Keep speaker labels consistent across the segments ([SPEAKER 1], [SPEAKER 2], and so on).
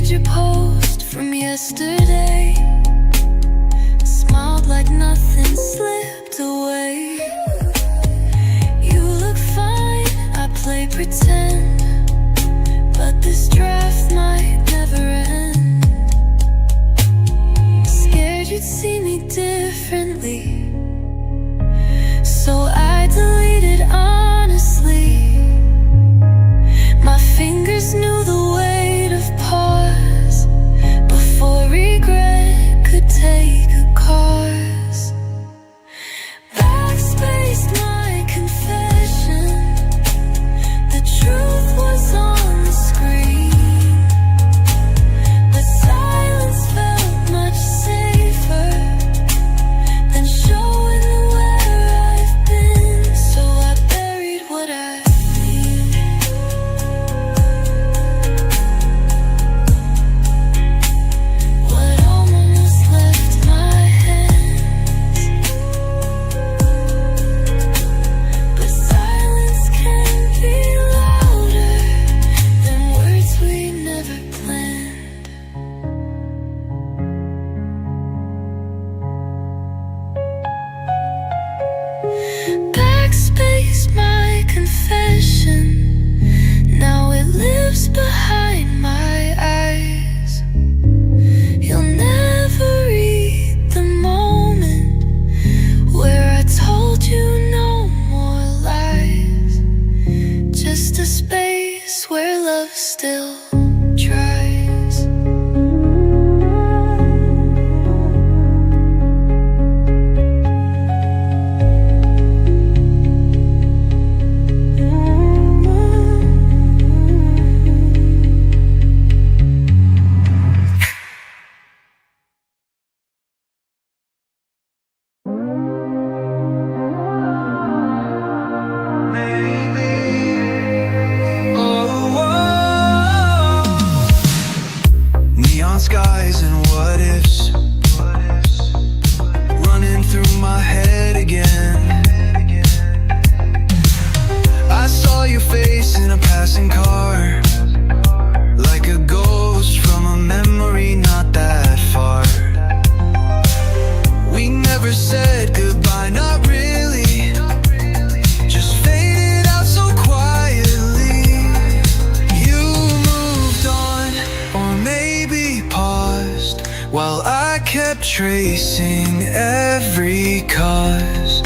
[SPEAKER 1] read your post from yesterday. Smiled like nothing slipped away. You look fine, I play pretend, but this draft might never end. Scared you'd see me differently, so I deleted honestly. My fingers knew the weight of pause before regret could take a course. Backspace my confession, the truth was on the screen, but silence felt much safer than showing where I've been. So I buried what I need. What almost left my hands, but silence can be louder than words we never planned. Backspace my confession, now it lives behind my eyes. You'll never read the moment where I told you no more lies, just a space where love still tries.
[SPEAKER 2] Neon skies and what ifs running through my head again. I saw your face in a passing car, like a ghost from a memory not that far. We never said goodbye, not really, just faded out so quietly. You moved on, or maybe paused, while I kept tracing every cause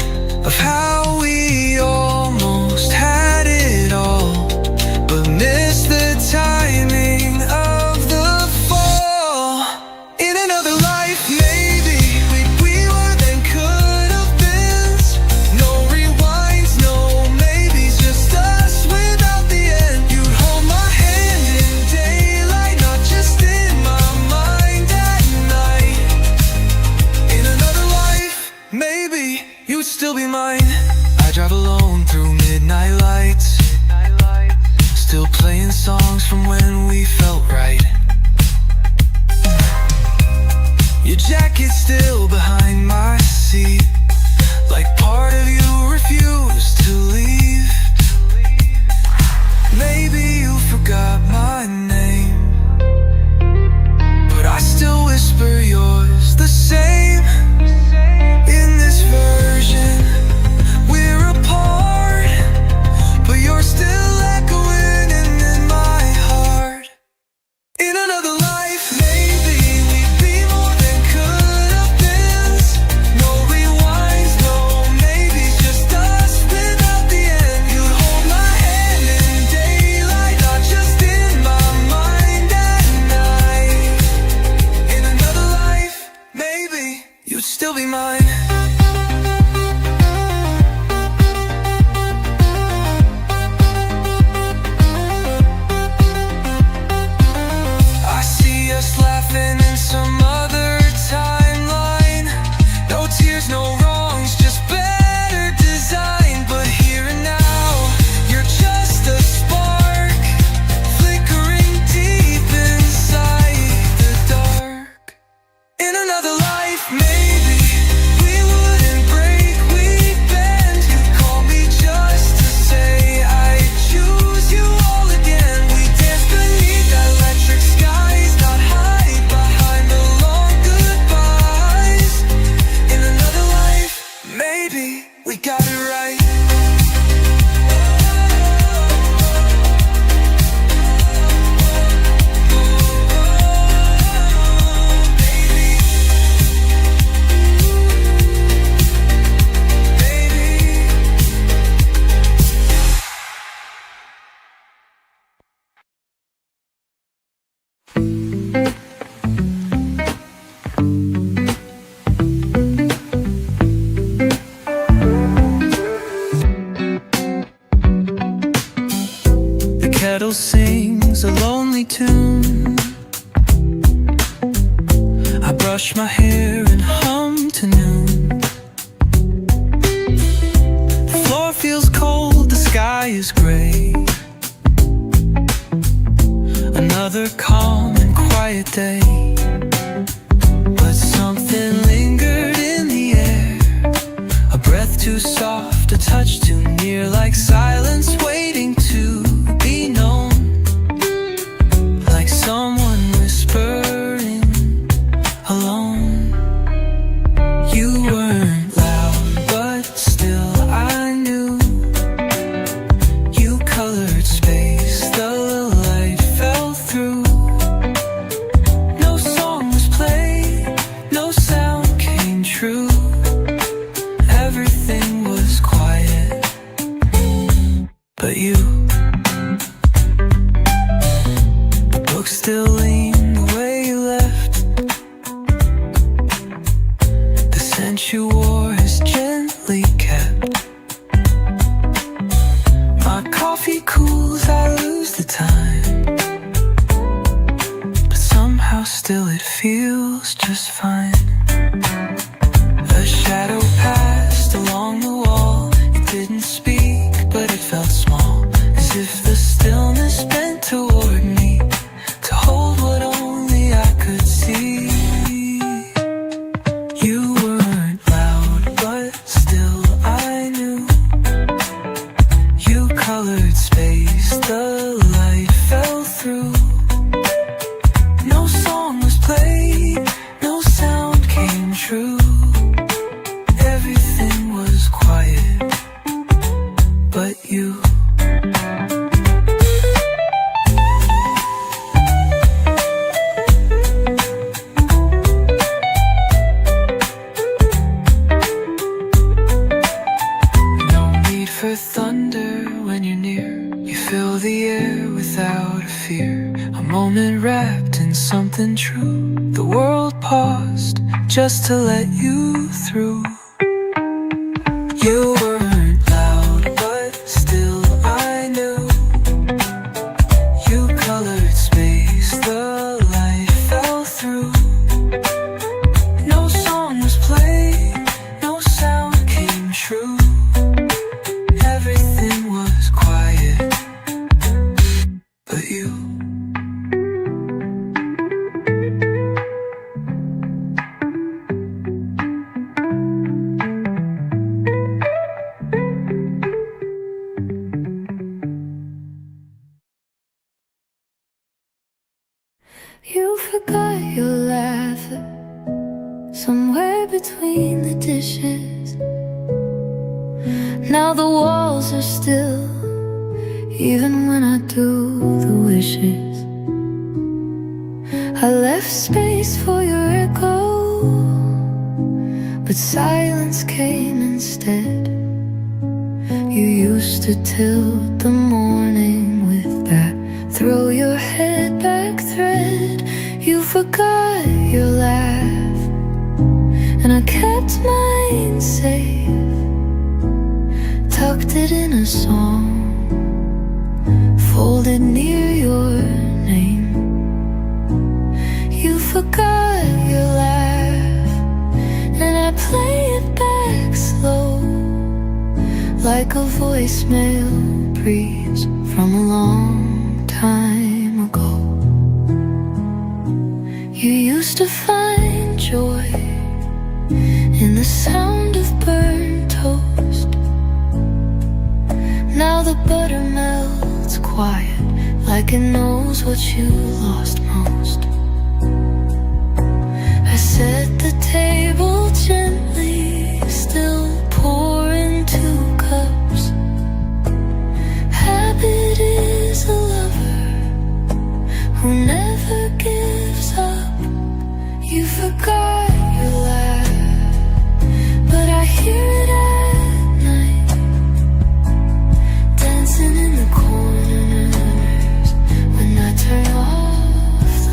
[SPEAKER 2] of how we almost had it all, but missed the timing of the fall. In another life, maybe we were than could have been. No rewinds, no maybes, just us without the end. You'd hold my hand in daylight, not just in my mind at night. In another life, maybe you'd still be mine. I drive alone through midnight lights, still playing songs from when we felt right. Your jacket's still behind my seat, like part of you refused to leave. Maybe you forgot my name, but I still whisper yours the same. In this version, we're apart, but you're still echoing in my heart. In another life, maybe we'd be more than could have been. No rewinds, no maybes, just us without the end. You'd hold my hand in daylight, not just in my mind at night. In another life, maybe you'd still be mine. I see brush my hair and hum to noon. The floor feels cold, the sky is gray. Another calm and quiet day. But something lingered in the air, a breath too soft, a touch too near, like silence waiting to be known. Like someone whispering alone. You weren't loud, but still I knew. You colored space, the light fell through. No song was played, no sound came true. Everything was quiet, but you. The book still leaned the way you left. The scent you wore is gently kept. My coffee cools, I lose the time, but somehow still it feels just fine. A shadow passed along the wall. It didn't speak, but it felt small, as if the stillness bent toward me, to hold what only I could see. You weren't loud, but still I knew. You colored space, the light fell through. No song was played, no sound came true. Everything was quiet, but you. No need for thunder when you're near. You fill the air without a fear. A moment wrapped in something true. The world paused just to let you through. You weren't loud, but still I knew. You colored space, the light fell through. No song was played, no sound came true. Everything was quiet, but you.
[SPEAKER 1] You forgot your laughter somewhere between the dishes. Now the walls are still, even when I do the wishes. I left space for your echo, but silence came instead. You used to tilt the morning with that throw your head back thread. You forgot your laugh, and I kept mine safe, tucked it in a song, folded near your name. You forgot your laugh, and I play it back slow, like a voicemail breeze from a long time ago. You used to find joy in the sound of burnt toast. Now the butter melts quiet, like it knows what you lost most. I set the table gently, still pouring 2 cups. Habit is a lover who never gives up. You forgot your laugh, but I hear it at night, dancing in the corners when I turn off the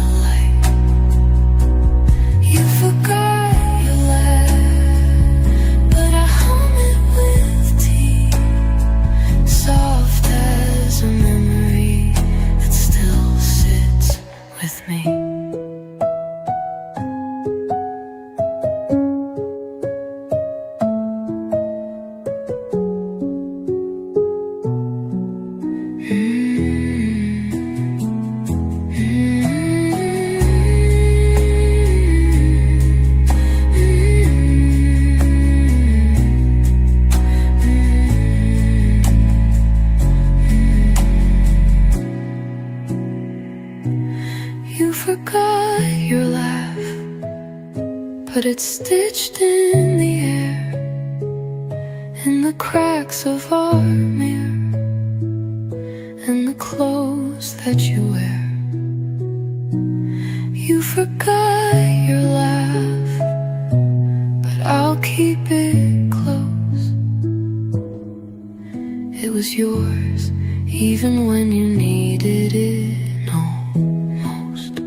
[SPEAKER 1] forgot your laugh, but it's stitched in the air, in the cracks of our mirror, and the clothes that you wear. You forgot your laugh, but I'll keep it close. It was yours, even when you needed it most.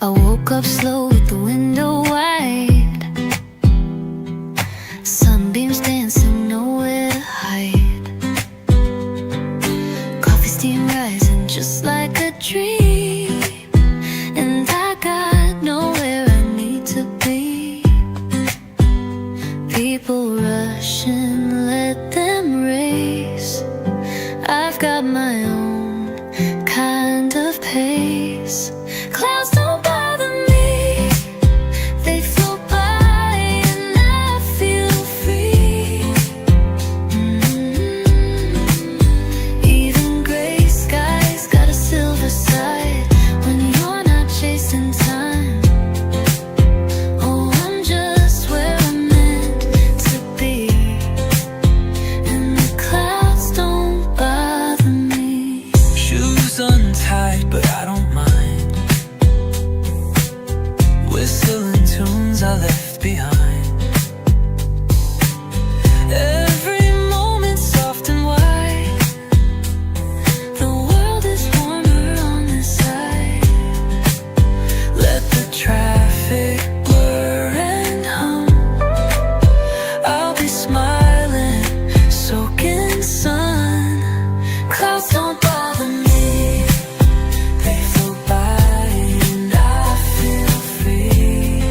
[SPEAKER 1] I woke up slow with the window wide, sunbeams dancing, nowhere to hide. Coffee steam rising just like a dream, and I got nowhere I need to be. People rushing, let them race. I've got my own kind of pace. Clouds don't bother me, they float by and I feel free. Even gray skies got a silver side when you're not chasing time. Oh, I'm just where I'm meant to be, and the clouds don't bother me.
[SPEAKER 2] Shoes untied, but I don't mind. Whistling tunes I left behind. Every moment soft and wide. The world is warmer on this side. Let the traffic blur and hum. I'll be smiling, soaking sun. Clouds don't bother me, they float by and I feel free.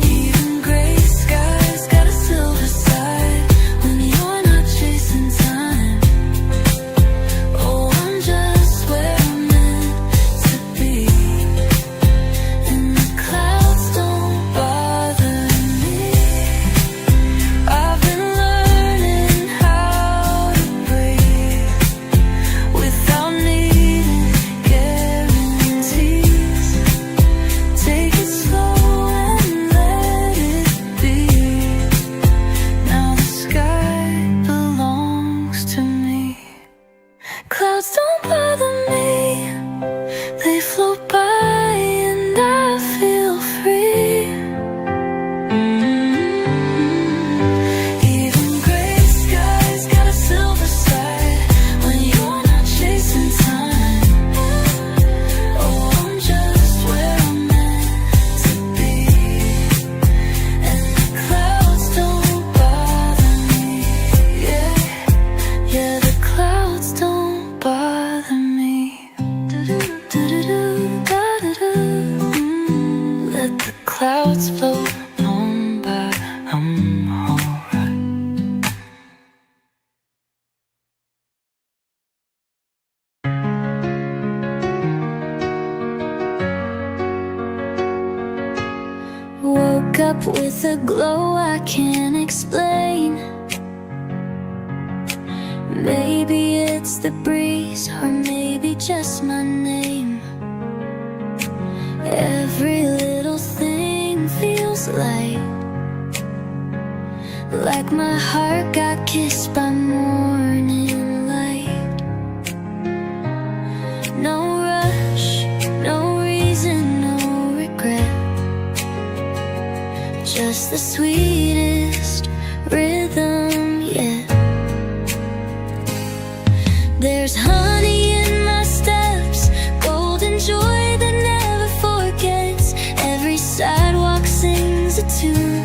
[SPEAKER 2] Even gray skies got a silver side when you're not chasing time. Oh, I'm just where I'm meant to be, and the clouds don't bother me. I've been learning how to breathe without needing guarantees. Take it slow and let it be. Now the sky belongs to me. Clouds don't bother me, they float by and I feel free. Even gray skies got a silver side when you're not chasing time. Oh, I'm just where I'm meant to be, and the clouds don't bother me. Yeah, the clouds don't bother me. Let the clouds float on by, I'm alright. Woke up with a glow I can't explain. Maybe it's the breeze, or maybe just my name. Every little thing feels like my heart got kissed by morning light. No rush, no reason, no regret, just the sweetest rhythm yet. There's honey in my steps, golden joy that never forgets. Every sidewalk sings a tune,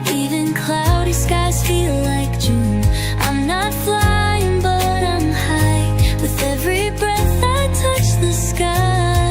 [SPEAKER 2] even cloudy skies feel like June. I'm not flying, but I'm high. With every breath I touch the sky.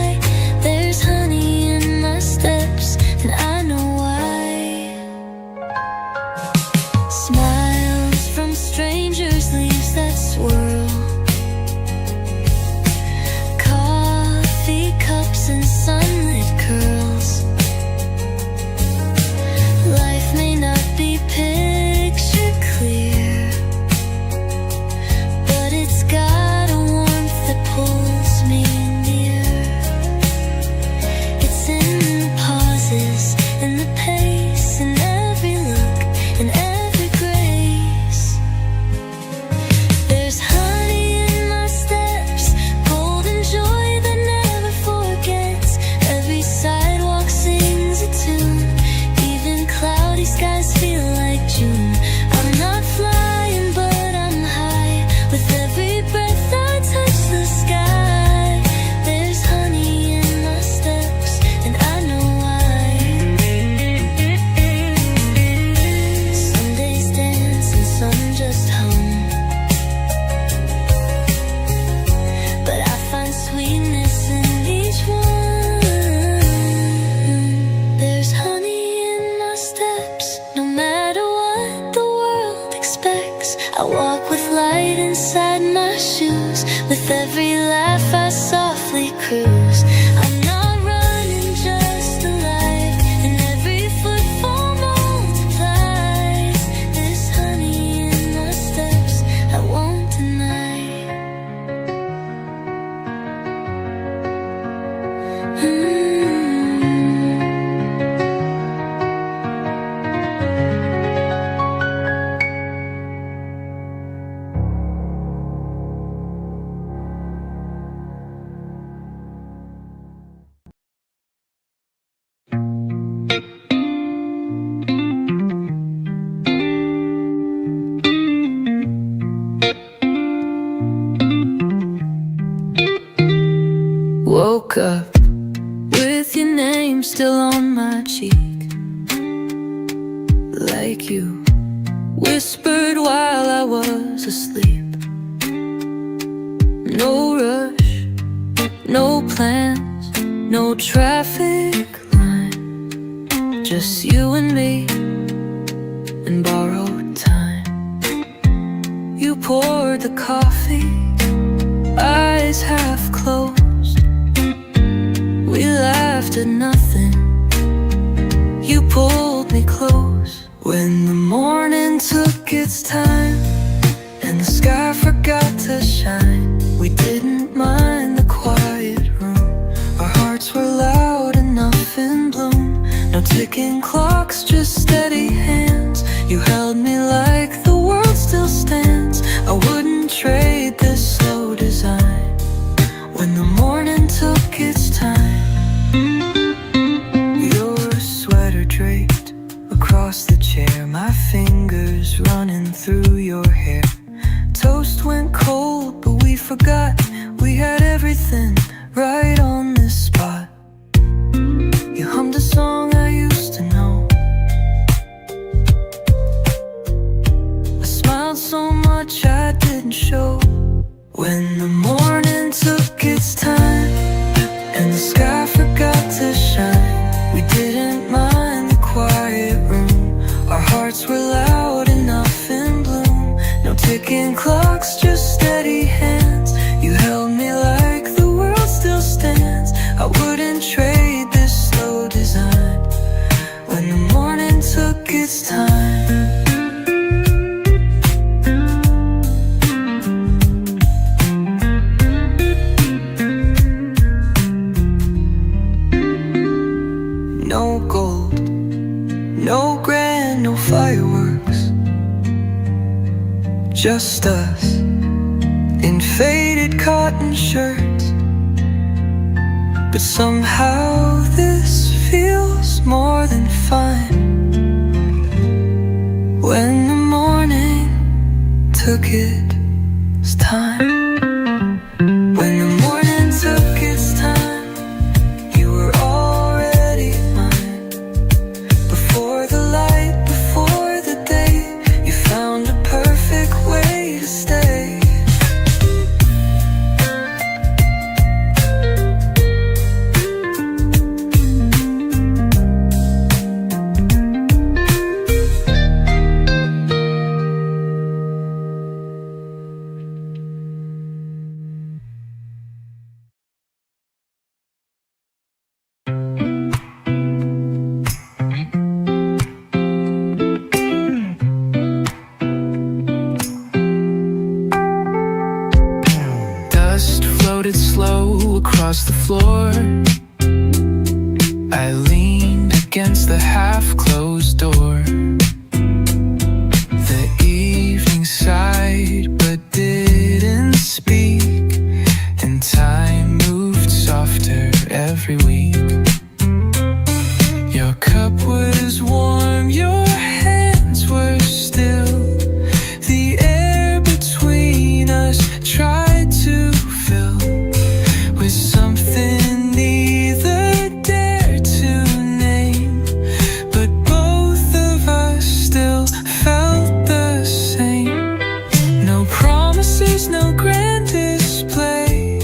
[SPEAKER 1] Woke up with your name still on my cheek, like you whispered while I was asleep. No rush, no plans, no traffic line, just you and me and borrowed time. You poured the coffee, eyes half closed. We laughed at nothing, you pulled me close. When the morning took its time and the sky forgot to shine, we didn't mind the quiet room. Our hearts were loud enough in bloom. No ticking clocks, just steady hands. You held me like the world still stands. I wouldn't trade this slow design. When the morning took its time, your sweater draped across the chair, my fingers running through your hair. Toast went cold, but we forgot we had everything right on this spot. You hummed a song I used to know. I smiled so much I didn't show. When the morning took its time and the sky forgot to shine, we didn't mind the quiet room. Our hearts were loud enough in bloom. No ticking clocks, just steady hands. You held me like the world still stands. I wouldn't trade this slow design. When the morning took its time, no gold, no grand, no fireworks, just us in faded cotton shirts. But somehow this feels more than fine. When the morning took its time. When the morning took its time, you were already mine. Before the light, before the day, you found a perfect way to stay. Dust floated slow across the floor. I leaned against the half-closed door. The evening sighed but didn't speak, and time moved softer every week. Your cup was warm, your hands were still. The air between us tried to fill with something neither dared to name, but both of us still felt the same. No promises, no grand display,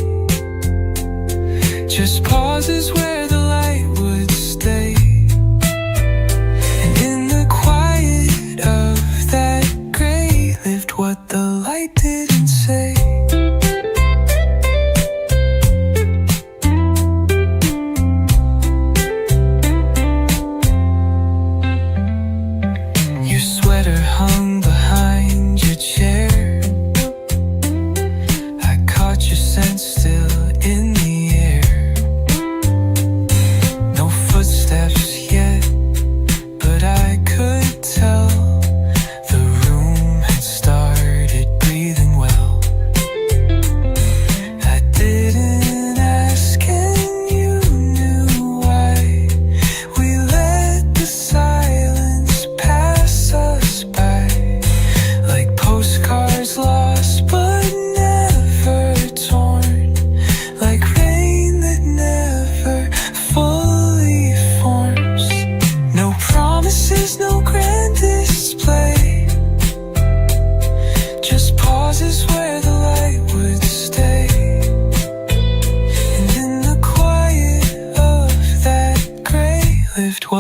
[SPEAKER 1] just pauses where the light would stay. And in the quiet of that gray lived what the light didn't say. Your sweater hung behind your chair. I caught your scent still in the air.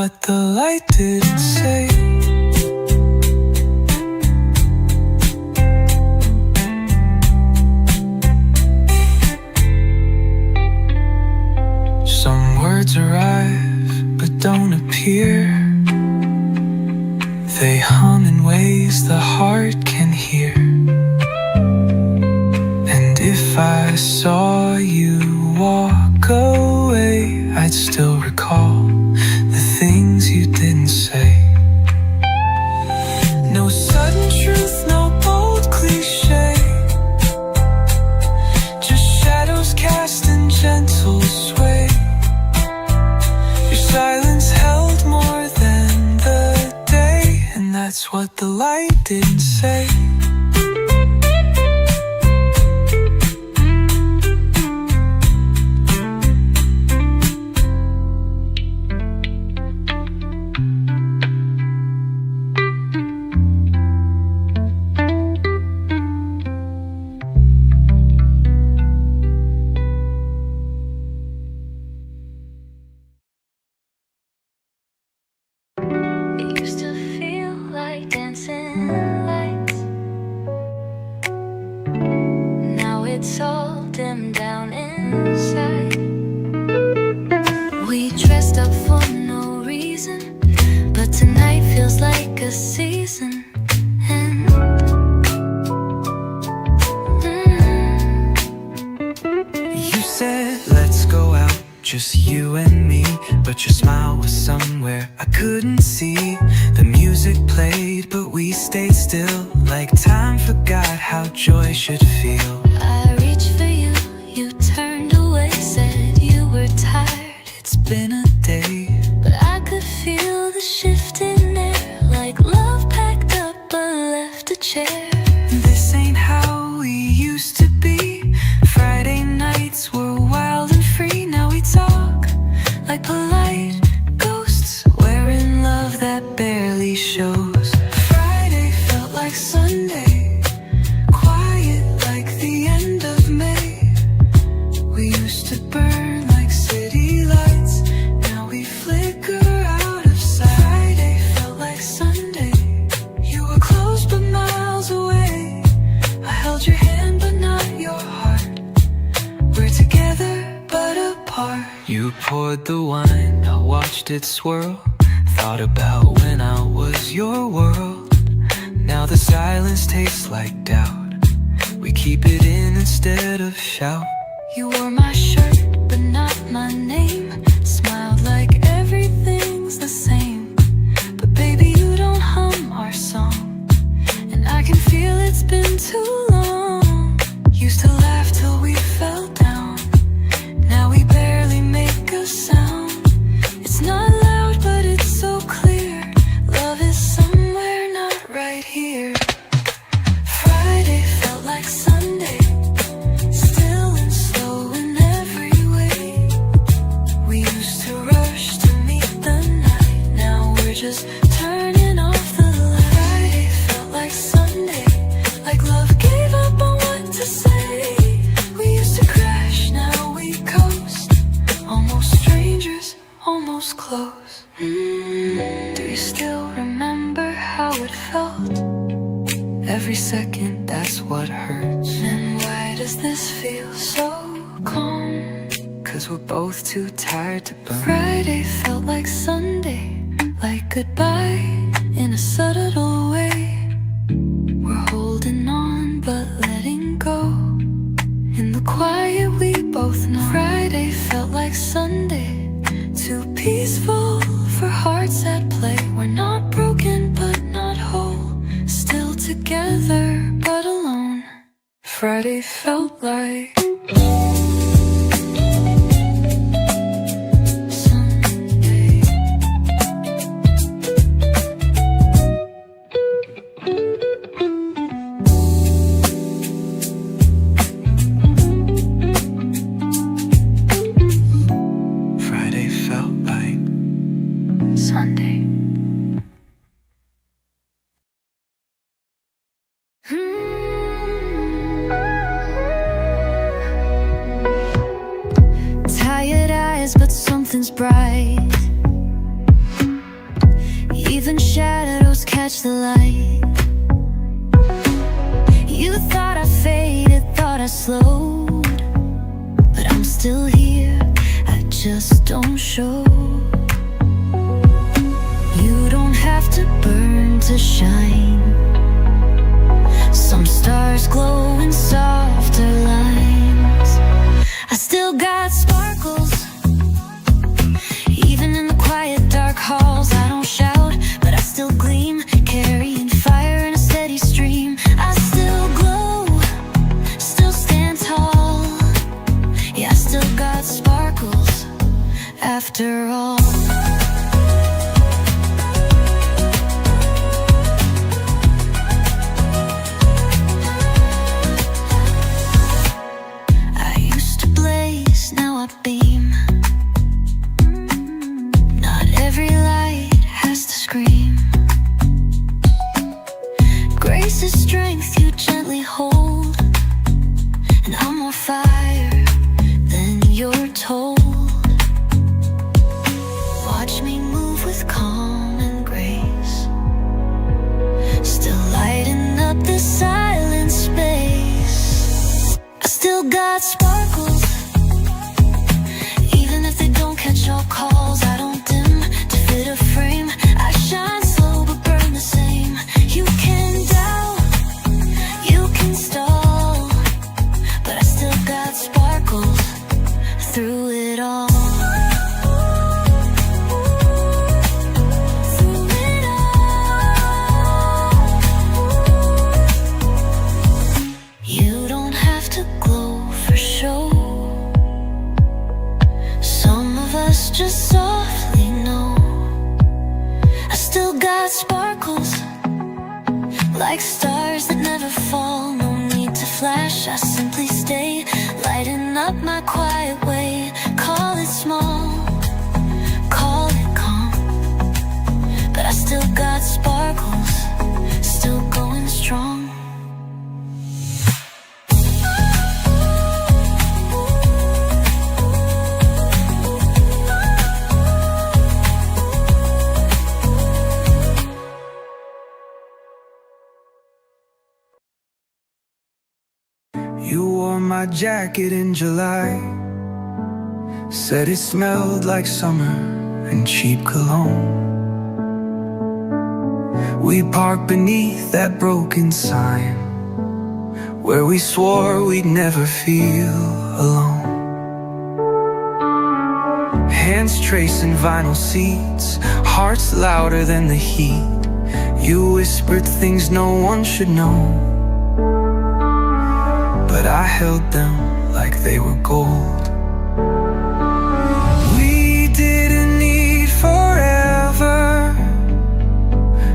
[SPEAKER 2] what the light didn't say. Some words arrive but don't appear. They hum in ways the heart can hear. And if I saw you walk away, I'd still recall the things you didn't say. No sudden truth, no bold cliche, just shadows cast in gentle sway. Your silence held more than the day, and that's what the light didn't say.
[SPEAKER 1] Used to feel like dancing lights. Now it's all dimmed down inside. We dressed up for no reason, but tonight feels like a season. And
[SPEAKER 2] You said let's go out, just you and me, but your smile was somewhere I couldn't see. The music played but we stayed still, like time forgot how joy should feel.
[SPEAKER 1] I reached for you, you turned away, said you were tired.
[SPEAKER 2] It's been a day,
[SPEAKER 1] But I could feel the shift in air, like love packed up but left a chair.
[SPEAKER 2] this ain't how we used to be. Friday nights were wild and free. Now we talk like polite ghosts, wearing love that barely shows. Friday felt like Sunday, quiet like the end of May. We used to burn like city lights, now we flicker out of sight. Friday felt like Sunday, you were close but miles away. I held your hand but not your heart. We're together but apart. You poured the wine, I watched it swirl. Thought about when I was your world. Now the silence tastes like doubt. We keep it in instead of shout.
[SPEAKER 1] You wore my shirt but not my name, smiled like everything's the same. But baby, you don't hum our song, and I can feel it's been too long. Used to laugh till we fell down, now we barely make a sound. It's not loud but it's so clear, love is somewhere not right here. Friday felt like Sunday, still and slow in every way. We used to rush to meet the night, now we're just turning off the light. Friday felt like Sunday, like love gave up on what to say. We used to crash, now we coast, almost strangers, almost close. Do you still remember how it felt? Every second, that's what hurts. And why does this feel so calm?
[SPEAKER 2] 'Cause we're both too tired to burn.
[SPEAKER 1] Friday felt like Sunday, like goodbye in a subtle way. We're holding on but letting go, in the quiet we both know. Friday felt like Sunday, too peaceful for hearts at play. We're not broken but not whole, still together but alone.
[SPEAKER 2] Friday felt like
[SPEAKER 1] Sunday.
[SPEAKER 2] Friday felt like
[SPEAKER 1] Sunday. Tired eyes, but something's bright. catch the light. You thought I faded, thought I slowed, but I'm still here, I just don't show. You don't have to burn to shine. Some stars glow in softer lines. I still got sparkles, even in the quiet dark halls. I don't shout, but I still gleam, carrying fire in a steady stream. I still glow, still stand tall. Yeah, I still got sparkles after all. I used to blaze, now I beam. Not every light has to scream. Grace is strength you gently hold, and I'm more fire than you're told. Watch me move with calm and grace, still lighting up this silent space. I still got sparkles, even if they don't catch all calls. I don't dim to fit a frame. I shine slow but burn the same. You can doubt, you can stall, but I still got sparkles through it all. Through it all. You don't have to glow for show. Some of us just softly know. I still got sparkles, like stars that never fall. No need to flash, I simply stay, lighting up my quiet way. Call it small, call it calm, but I still got sparkles, still going strong.
[SPEAKER 2] You wore my jacket in July, said it smelled like summer and cheap cologne. We parked beneath that broken sign, where we swore we'd never feel alone. Hands tracing vinyl seats, hearts louder than the heat. You whispered things no one should know, but I held them like they were gold. We didn't need forever,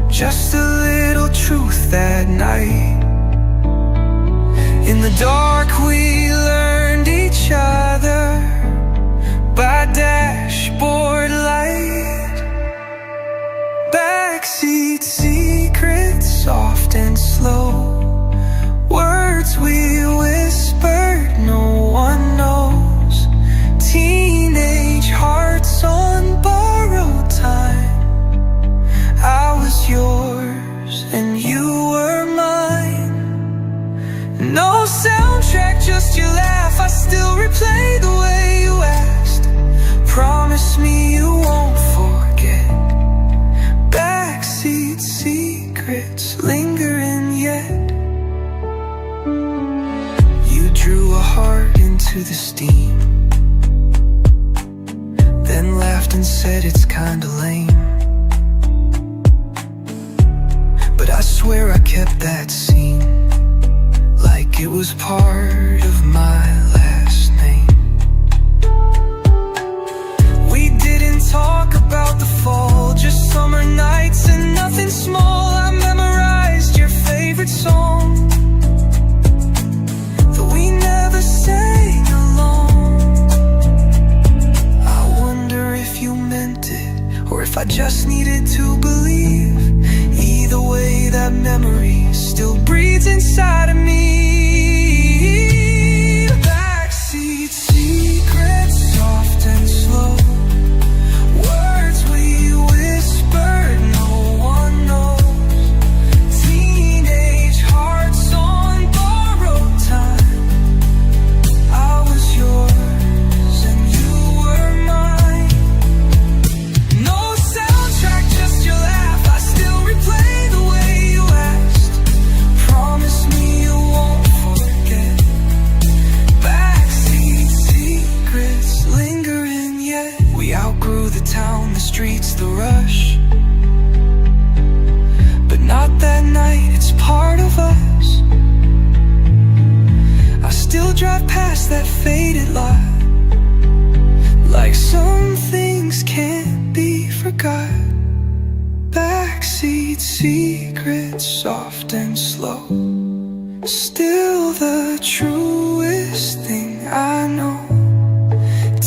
[SPEAKER 2] just a little truth that night. In the dark we learned each other by dashboard light. Backseat secrets, soft and slow, words we whispered no one knows. Teenage hearts on borrowed time. I was yours and you were mine. No soundtrack, just your laugh. I still replay the way you asked. Promise me you won't forget. Backseat secrets lingering yet. Drew a heart into the steam, then laughed and said it's kinda lame. But I swear I kept that scene like it was part of my last name. We didn't talk about the fall, just summer nights and nothing small. I memorized your favorite song, we never sang along. I wonder if you meant it, or if I just needed to believe. Either way, that memory still breathes inside of me. Backseat secrets, soft and slow, words we whispered no one knows. We outgrew the town, the streets, the rush. But not that night, it's part of us. I still drive past that faded lot, like some things can't be forgot. Backseat secrets, soft and slow, still the truest thing I know.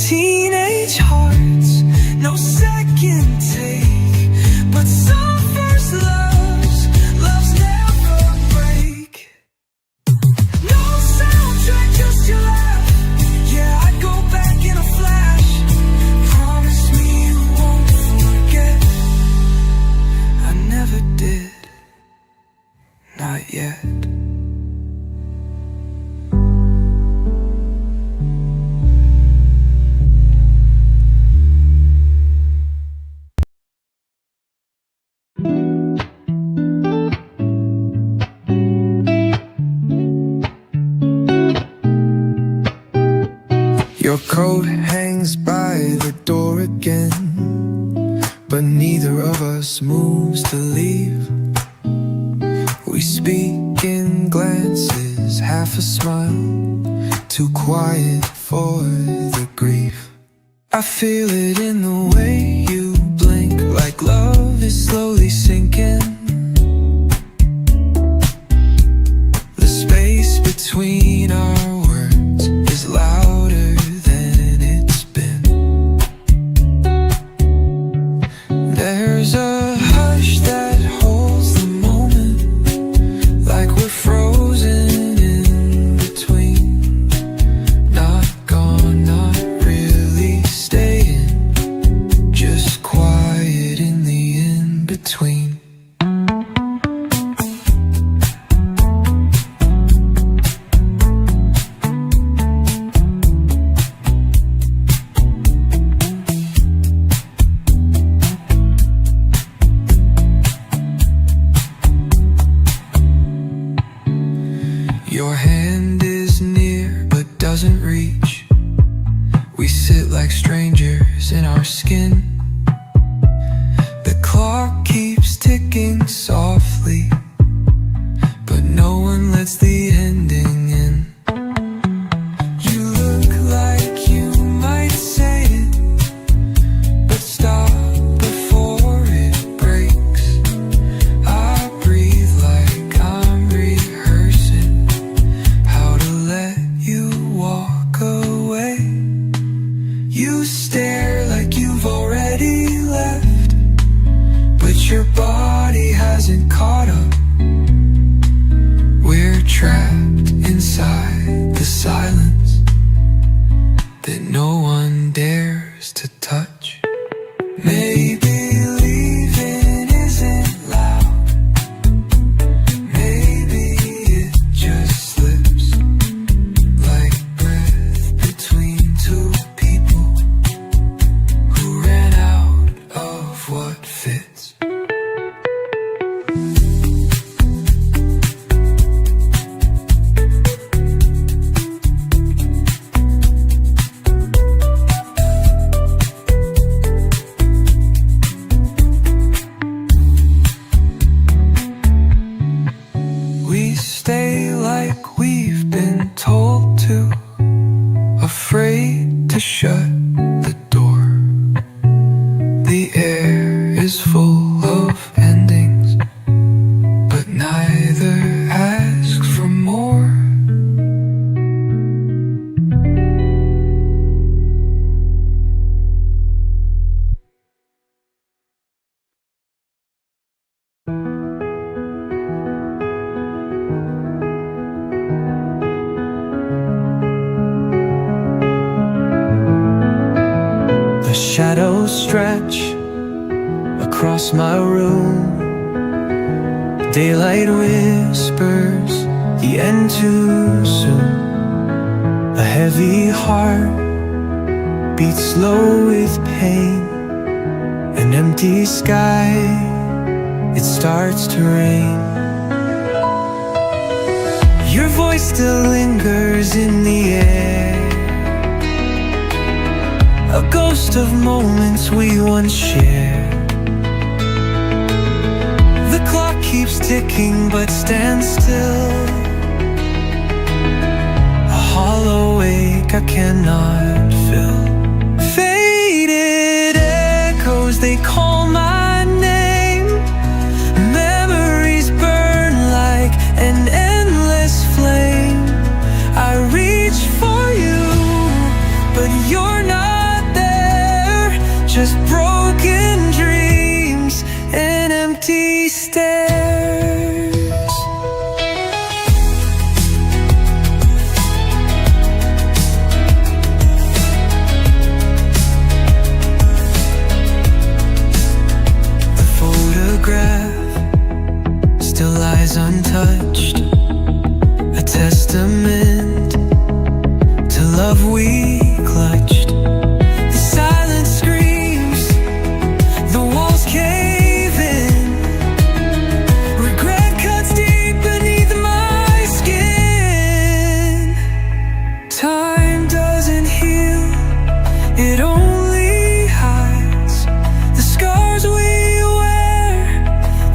[SPEAKER 2] Teenage hearts, no second take, but some first loves never break. No soundtrack, just your laugh. Yeah, I'd go back in a flash. Promise me you won't forget. I never did, not yet. Your coat hangs by the door again, but neither of us moves to leave. We speak in glances, half a smile, too quiet for the grief. I feel it in the way you blink, like love is slowly sinking. The space between our words is louder than it's been. There's a hush that holds the moment, like we're frozen in between. Not gone, not really staying, just quiet in the in-between. Your hand is near but doesn't reach. We sit like strangers in our skin. The clock keeps ticking softly, but no one lets the ending in. You look like you might say it, but stop before it breaks. I breathe like I'm rehearsing how to let you walk away. You stare like you've already left, but your body hasn't caught up. We're trapped inside the silence that no one dares to touch. Maybe leaving isn't loud. Maybe it just slips like breath between two people who ran out of what fits. We stay like we've been told to, afraid to shut the door. The air is full of endings, but neither asks for more. The shadows stretch across my room. Daylight whispers the end too soon. A heavy heart beats slow with pain. An empty sky, it starts to rain. Your voice still lingers in the air. a ghost of moments we once shared. The clock keeps ticking but stands still, a hollow ache I cannot fill. Faded echoes, they call my name. Memories burn like an endless flame. I reach for you, but you're not there. Just broken dreams and empty stares. The photograph still lies untouched, a testament to love we clutched. The silence screams, the walls cave in. Regret cuts deep beneath my skin. Time doesn't heal, it only hides the scars we wear,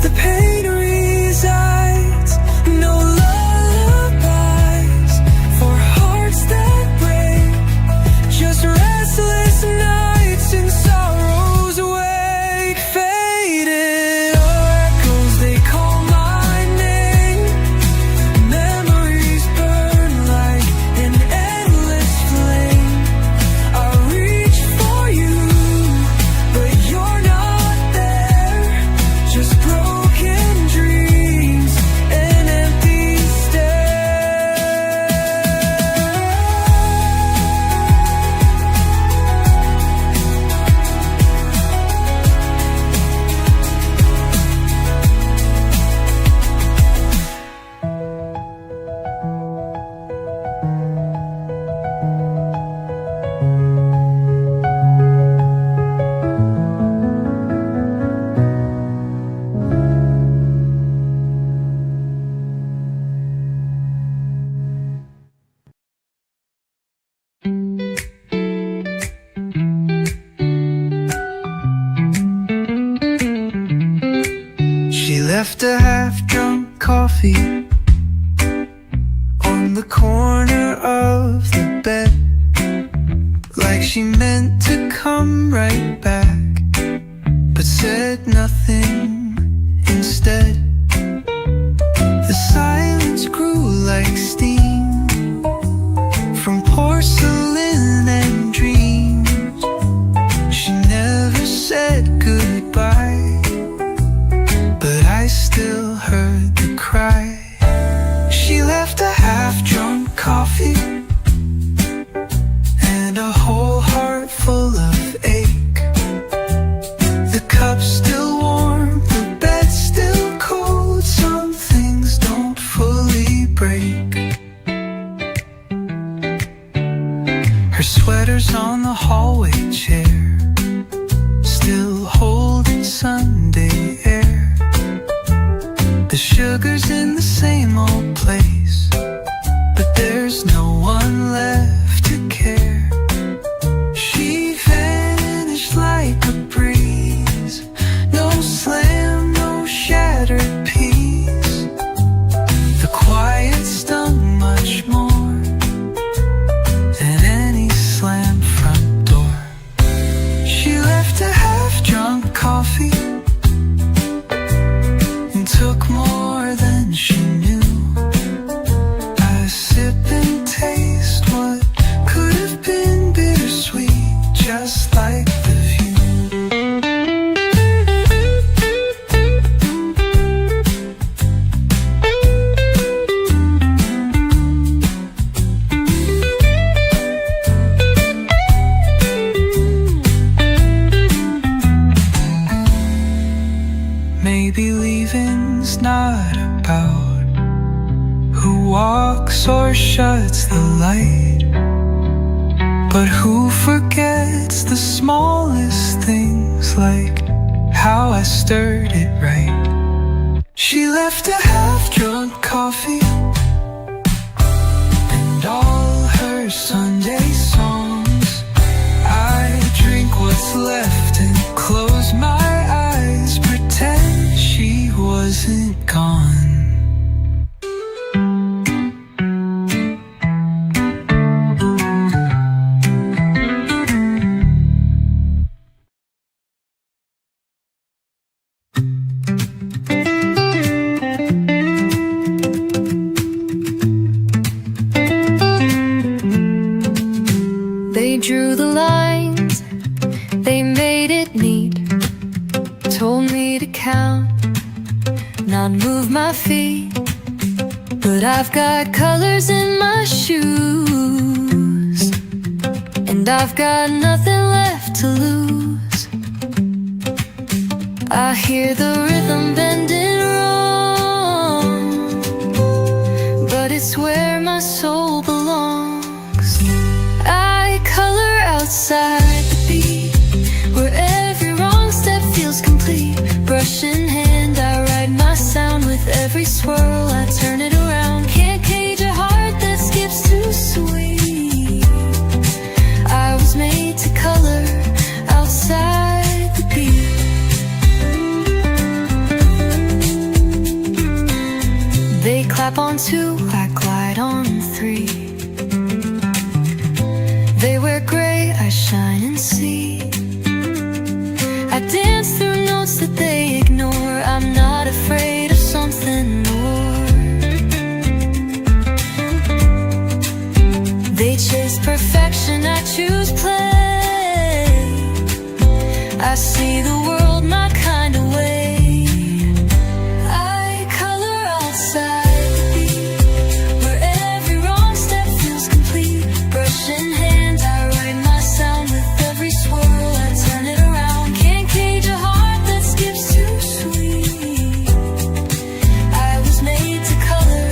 [SPEAKER 2] the pain resides. No lullabies for hearts that break, just restless nights and sorrows awake. Faded echoes, they call my name. Memories burn like an endless flame. I reach for you, but you're not there. Just broken dreams and empty stares. She left a half-drunk coffee on the corner of the bed, like she meant to come right back, but said nothing instead. The silence grew like steam from porcelain and dreams. She never said goodbye, but I still heard the cry. She left a half-drunk coffee and a whole heart full of ache. The cup's still warm, the bed's still cold. Some things don't fully break. Her sweater's on the hallway chair, still holding Sunday air. The sugar's in the same old place, but there's no one left to care. She vanished like a breeze, no slam, no shattered piece. The quiet stung much more than any slammed front door. She left a half-drunk coffee and took more than she knew. I sip and taste what could have been bittersweet, just like the view. Maybe leaving's not about who walks or shuts the light, but who forgets the smallest things, like how I stirred it right. She left a half-drunk coffee and all her Sunday songs. I what's left and close my eyes, pretend she wasn't gone.
[SPEAKER 1] They drew the lines, they made it neat, told me to count, not move my feet. But I've got colors in my shoes, and I've got nothing left to lose. I hear the rhythm bending wrong, but it's where my soul belongs. I color outside the beat, where every wrong step feels complete. Brush in hand, I write my sound. With every swirl, I turn it around. Can't cage a heart that skips too sweet. I was made to color outside the beat. They clap on two, I glide on three. They wear gray, I shine and see. I dance through notes that they ignore. I'm not afraid of something more. They chase perfection, I choose play. I see the world my kind of way. I color outside the beat, where every wrong step feels complete. Brush in hand, I write my sound. With every swirl, I turn it around. Can't cage a heart that skips too sweet. I was made to color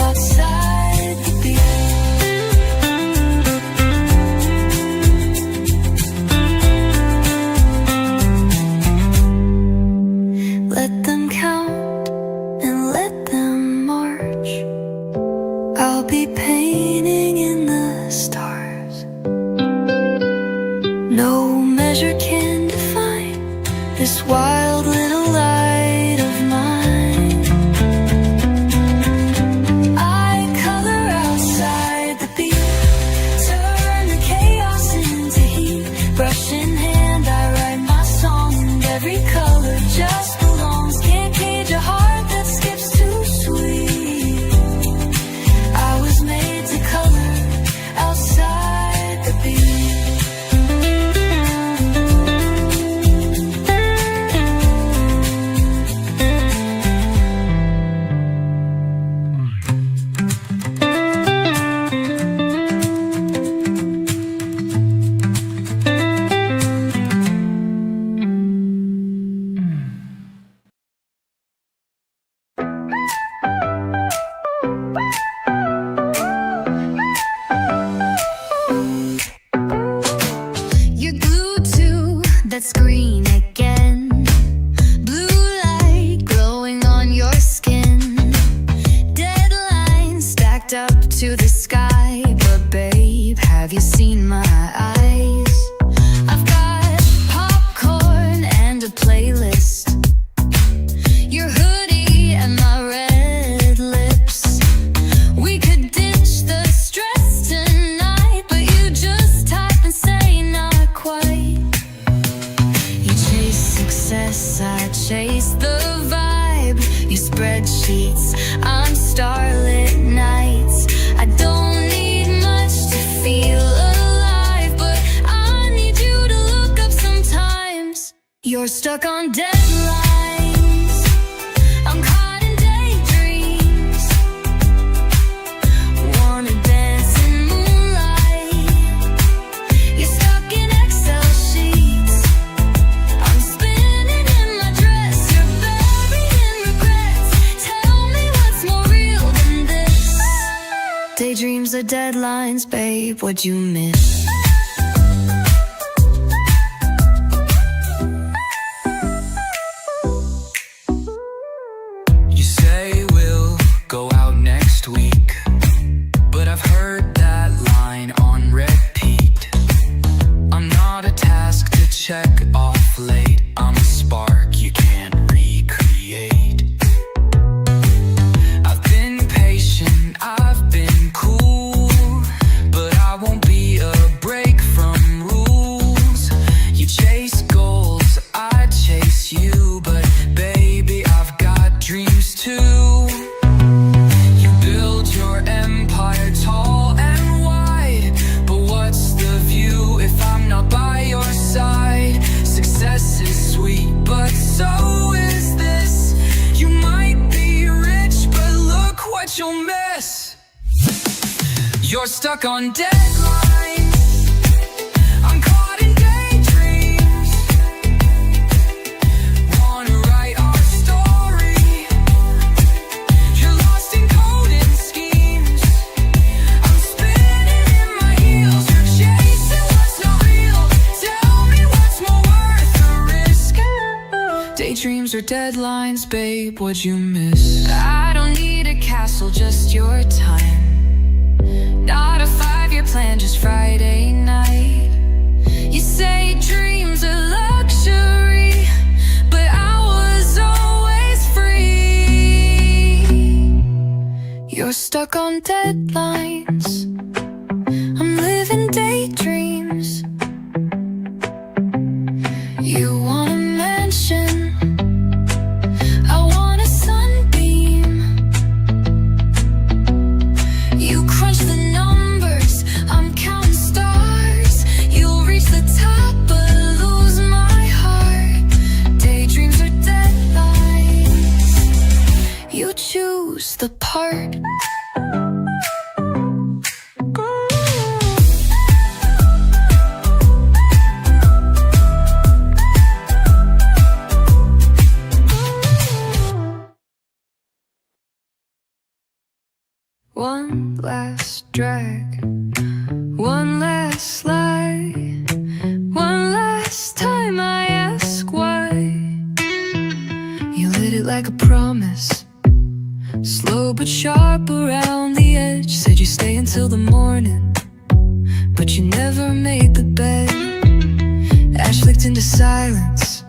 [SPEAKER 1] outside the beat. Let them count and let them march. I'll be painting in the stars. No measure can define this wild little light of mine. I color outside the beat, turn the chaos into heat. Brush in hand, I write my song, and every color just belongs. Can't cage a heart that skips too sweet. I was made to color outside the beat. You're glued to that screen again. Blue light glowing on your skin. Deadlines stacked up to the sky. But babe, have you seen my eyes? I've got popcorn and a playlist. Your hoodie and my red lips. We could ditch the stress tonight, but you just type and say not quite. You chase success, I chase the vibe. You spreadsheets, I'm starlit nights. I don't need much to feel alive, but I need you to look up sometimes. You're stuck on deadlines, I'm caught in daydreams. Wanna dance in moonlight. You're stuck in Excel sheets. I'm spinning in my dress. You're buried in regrets. Tell me what's more real than this. Daydreams are deadlines, babe, what'd you miss?
[SPEAKER 2] You say we'll go out next week, but I've heard that line on repeat. I'm not a task to off late. I'm a spark you can't recreate. I've been patient, I've been cool, but I won't be a break from rules. You chase goals, I chase you, but baby, I've got dreams too. You build your empire tall and wide, but what's the view if I'm not by your side? Success is sweet, but so is this. You might be rich, but look what you'll miss. You're stuck on deadlines, I'm caught in daydreams. Wanna write our story, you're lost in code and schemes. I'm spinning in my heels, you're chasing what's not real. Tell me what's more worth the risk. Daydreams or deadlines, babe, what'd you miss? I don't need a castle, just your time. Not a 5-year plan, just Friday night. You say dreams are luxury, but I was always free. You're stuck on deadlines, I'm living daydreams. You want a mansion, I want a sunbeam. You crunch the numbers, I'm counting stars. You'll reach the top but lose my heart. Daydreams or deadlines, you choose the part. One last drag, one last lie, one last time I ask why. You lit it like a promise, slow but sharp around the edge. Said you stay until the morning, but you never made the bed. Ash flicked into silence,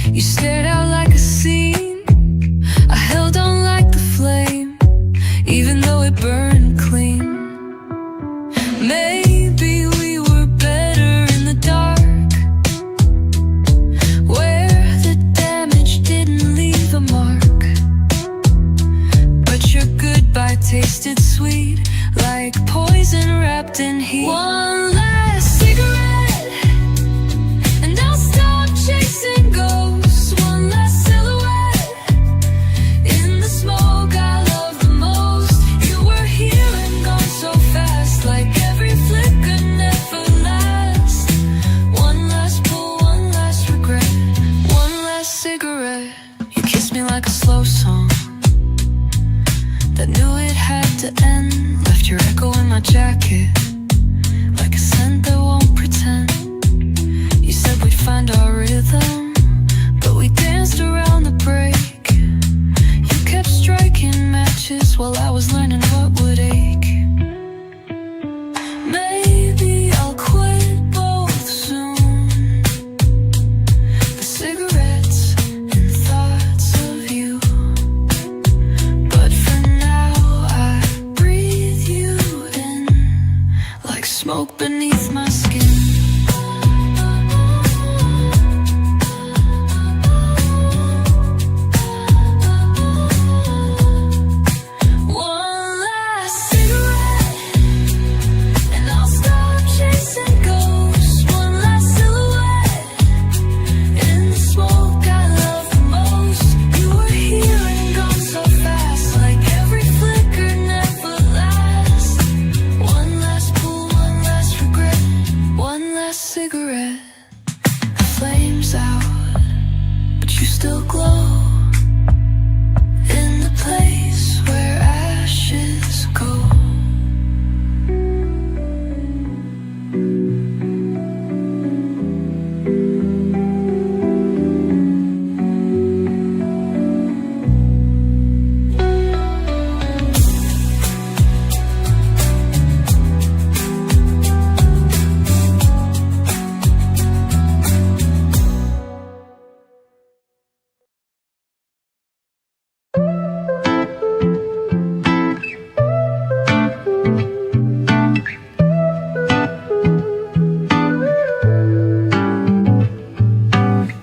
[SPEAKER 2] you stared out like a scene. I held on like the flame, even though it burned clean. Maybe we were better in the dark, where the damage didn't leave a mark. But your goodbye tasted sweet, like poison wrapped in heat. One last cigarette, and I'll stop chasing ghosts. One last silhouette in the smoke I love the most. You were here and gone so fast, like every flicker never lasts. One last pull, one last regret, one last cigarette. You kissed me like a slow song that knew it had to end. Left your echo in my jacket, like a scent that won't pretend. You said we'd find our rhythm, but we danced around the break. You kept striking matches while I was learning what would ache. Maybe I'll quit both soon, the cigarettes and thoughts of you. But for now I breathe you in, like smoke beneath my skin. One last cigarette, and I'll stop chasing ghosts. One last silhouette in the smoke I love the most. You were here and gone so fast, like every flicker never lasts. One last pull, one last regret, one last cigarette. The flames out, but you still glow in the place where ashes go.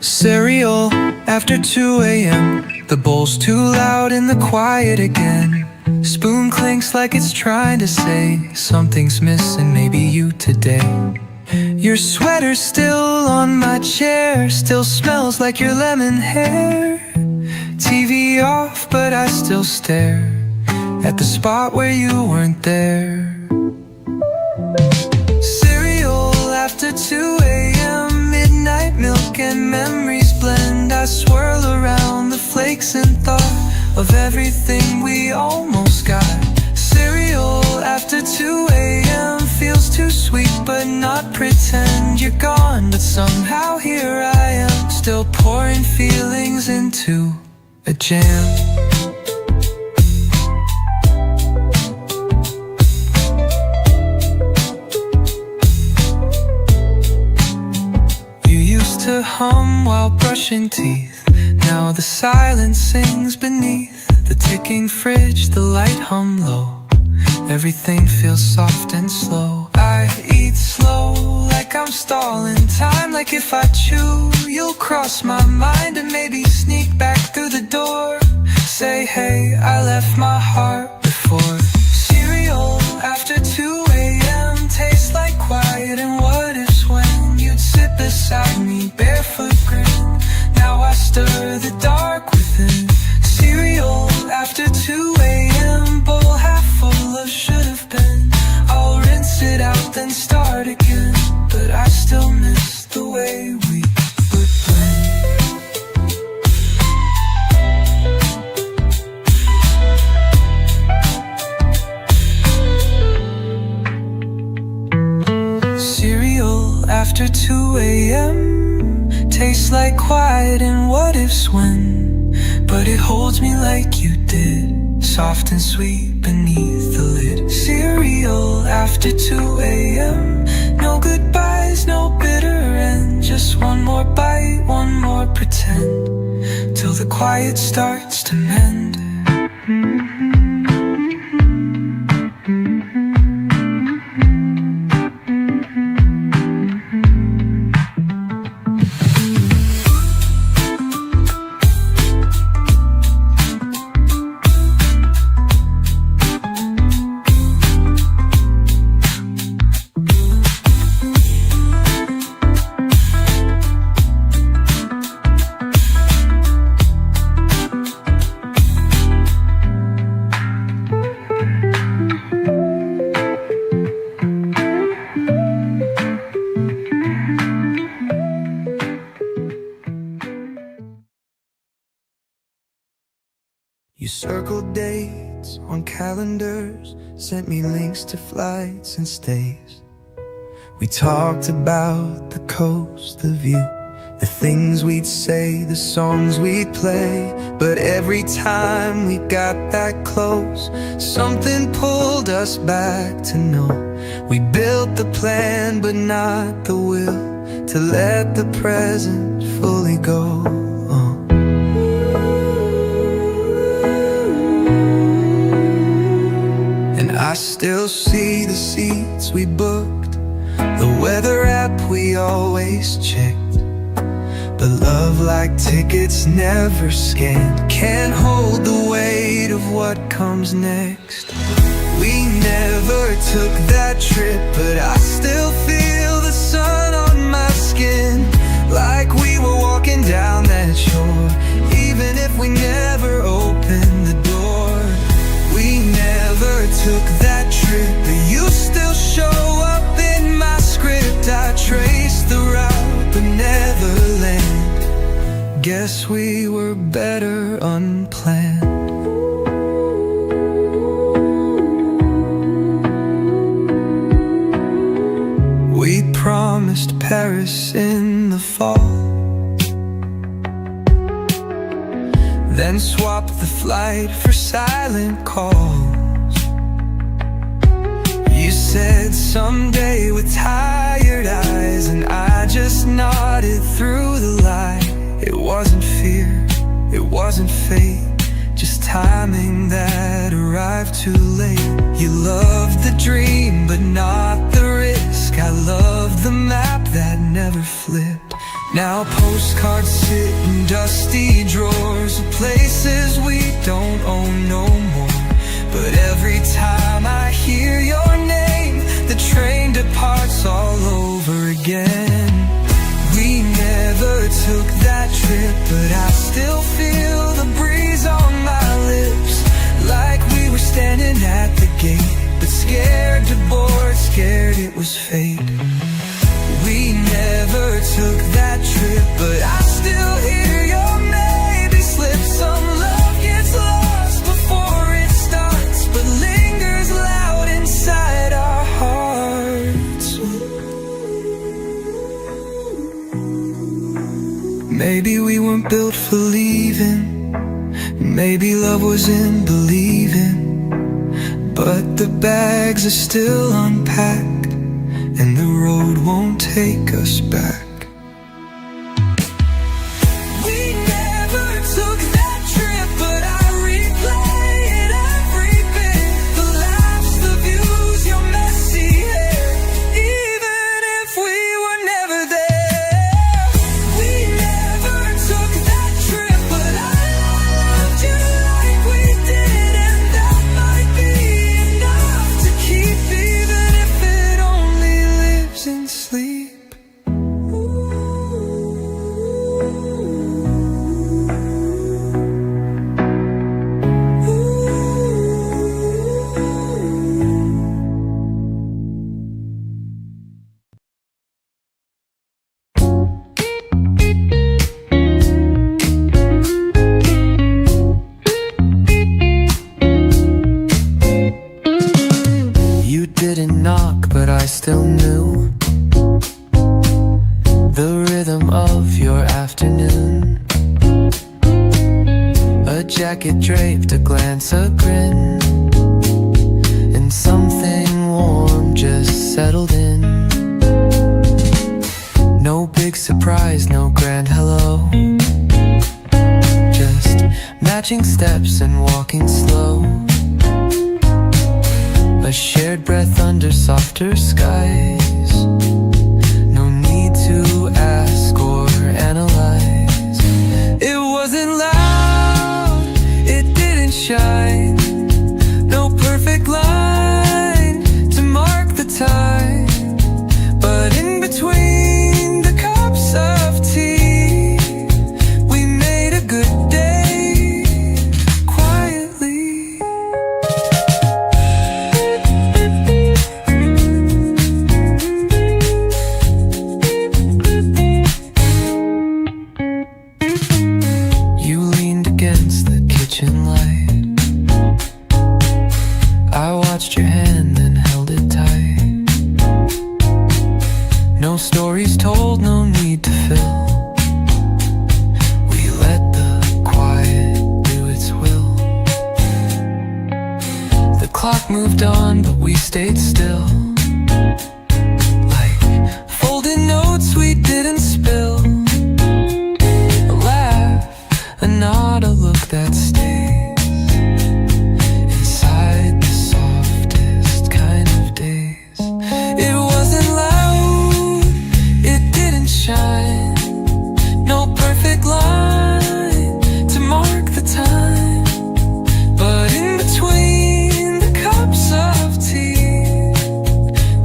[SPEAKER 2] Cereal after 2 a.m. The bowl's too loud in the quiet again. Spoon clinks like it's trying to say something's missing, maybe you today. Your sweater's still on my chair, still smells like your lemon hair. TV off, but I still stare at the spot where you weren't there. Cereal after 2 a.m. Midnight milk and memories blend. I swirl around the flakes and thought of everything we almost got. Cereal after 2 a.m. feels too sweet, but not pretend you're gone. But somehow here I am, still pouring feelings into a jam. You used to hum while brushing teeth. Now the silence sings beneath the ticking fridge, the light hum low. Everything feels soft and slow. I eat slow, like I'm stalling time. Like if I chew, you'll cross my mind and maybe sneak back through the door. Say, hey, I left my heart before. Cereal after 2 a.m. tastes like quiet and what ifs when you'd sit beside me, barefoot grin. Now I stir the dark within. Cereal after 2 a.m. bowl half full of should have been. I'll rinse it out then start again, but I still miss the way we would blend. Cereal after 2 a.m. tastes like quiet and what ifs when, but it holds me like you did, soft and sweet beneath the lid. Cereal after 2 a.m. No goodbyes, no bitter end. Just one more bite, one more pretend, till the quiet starts to mend. You circled dates on calendars, sent me links to flights and stays. We talked about the coast, the view, the things we'd say, the songs we'd play. But every time we got that close, something pulled us back to know we built the plan but not the will to let the present fully go. I still see the seats we booked, the weather app we always checked. But love like tickets never scanned can't hold the weight of what comes next. We never took that trip, but I still feel the sun on my skin, like we were walking down that shore, even if we never opened the door. We never took that trip, but you still show up in my script. I traced the route, but never land. Guess we were better unplanned. We promised Paris in the fall, then swapped the flight for silent calls. You said someday with tired eyes, and I just nodded through the lie. It wasn't fear, it wasn't fate, just timing that arrived too late. You loved the dream but not the risk. I loved the map that never flipped. Now postcards sit in dusty drawers of places we don't own no more. But every time I hear your name, the train departs all over again. We never took that trip, but I still feel the breeze on my lips, like we were standing at the gate, but scared to board, scared it was fate. We never took that trip, but I still hear your maybe slip. Some love gets lost before it starts, but lingers loud inside our hearts. Maybe we weren't built for leaving, maybe love was in believing, but the bags are still unpacked, and the road won't take us back. We never took that trip, but I replay it every bit. The laughs, the views, your messy hair. Even if we were never there, we never took that trip, but I loved you like we did, and that might be enough to keep, even if it only lives in sleep. You didn't knock, but I still knew the rhythm of your afternoon. A jacket draped, a glance, a grin, and something warm just settled in. No big surprise, no grand hello, just matching steps and walking slow. A shared breath under softer skies. No need to ask or analyze. It wasn't loud, it didn't shine. No perfect line to mark the time, but in between the cups of tea, we made a good day, quietly. You leaned against the kitchen light. I watched your hand and held it tight. No stories told, no need to fill. We let the quiet do its will. The clock moved on, but we stayed still, like folded notes we didn't spill. A laugh, a nod, a look that stays inside the softest kind of days. It wasn't loud, it didn't shine. No perfect line to mark the time, but in between the cups of tea,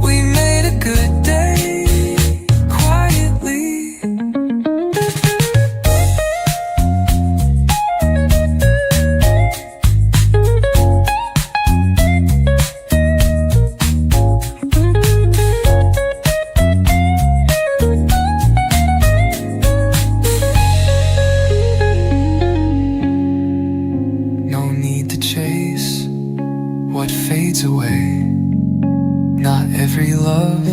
[SPEAKER 2] we made a good day, quietly. No need to chase what fades away. Not every love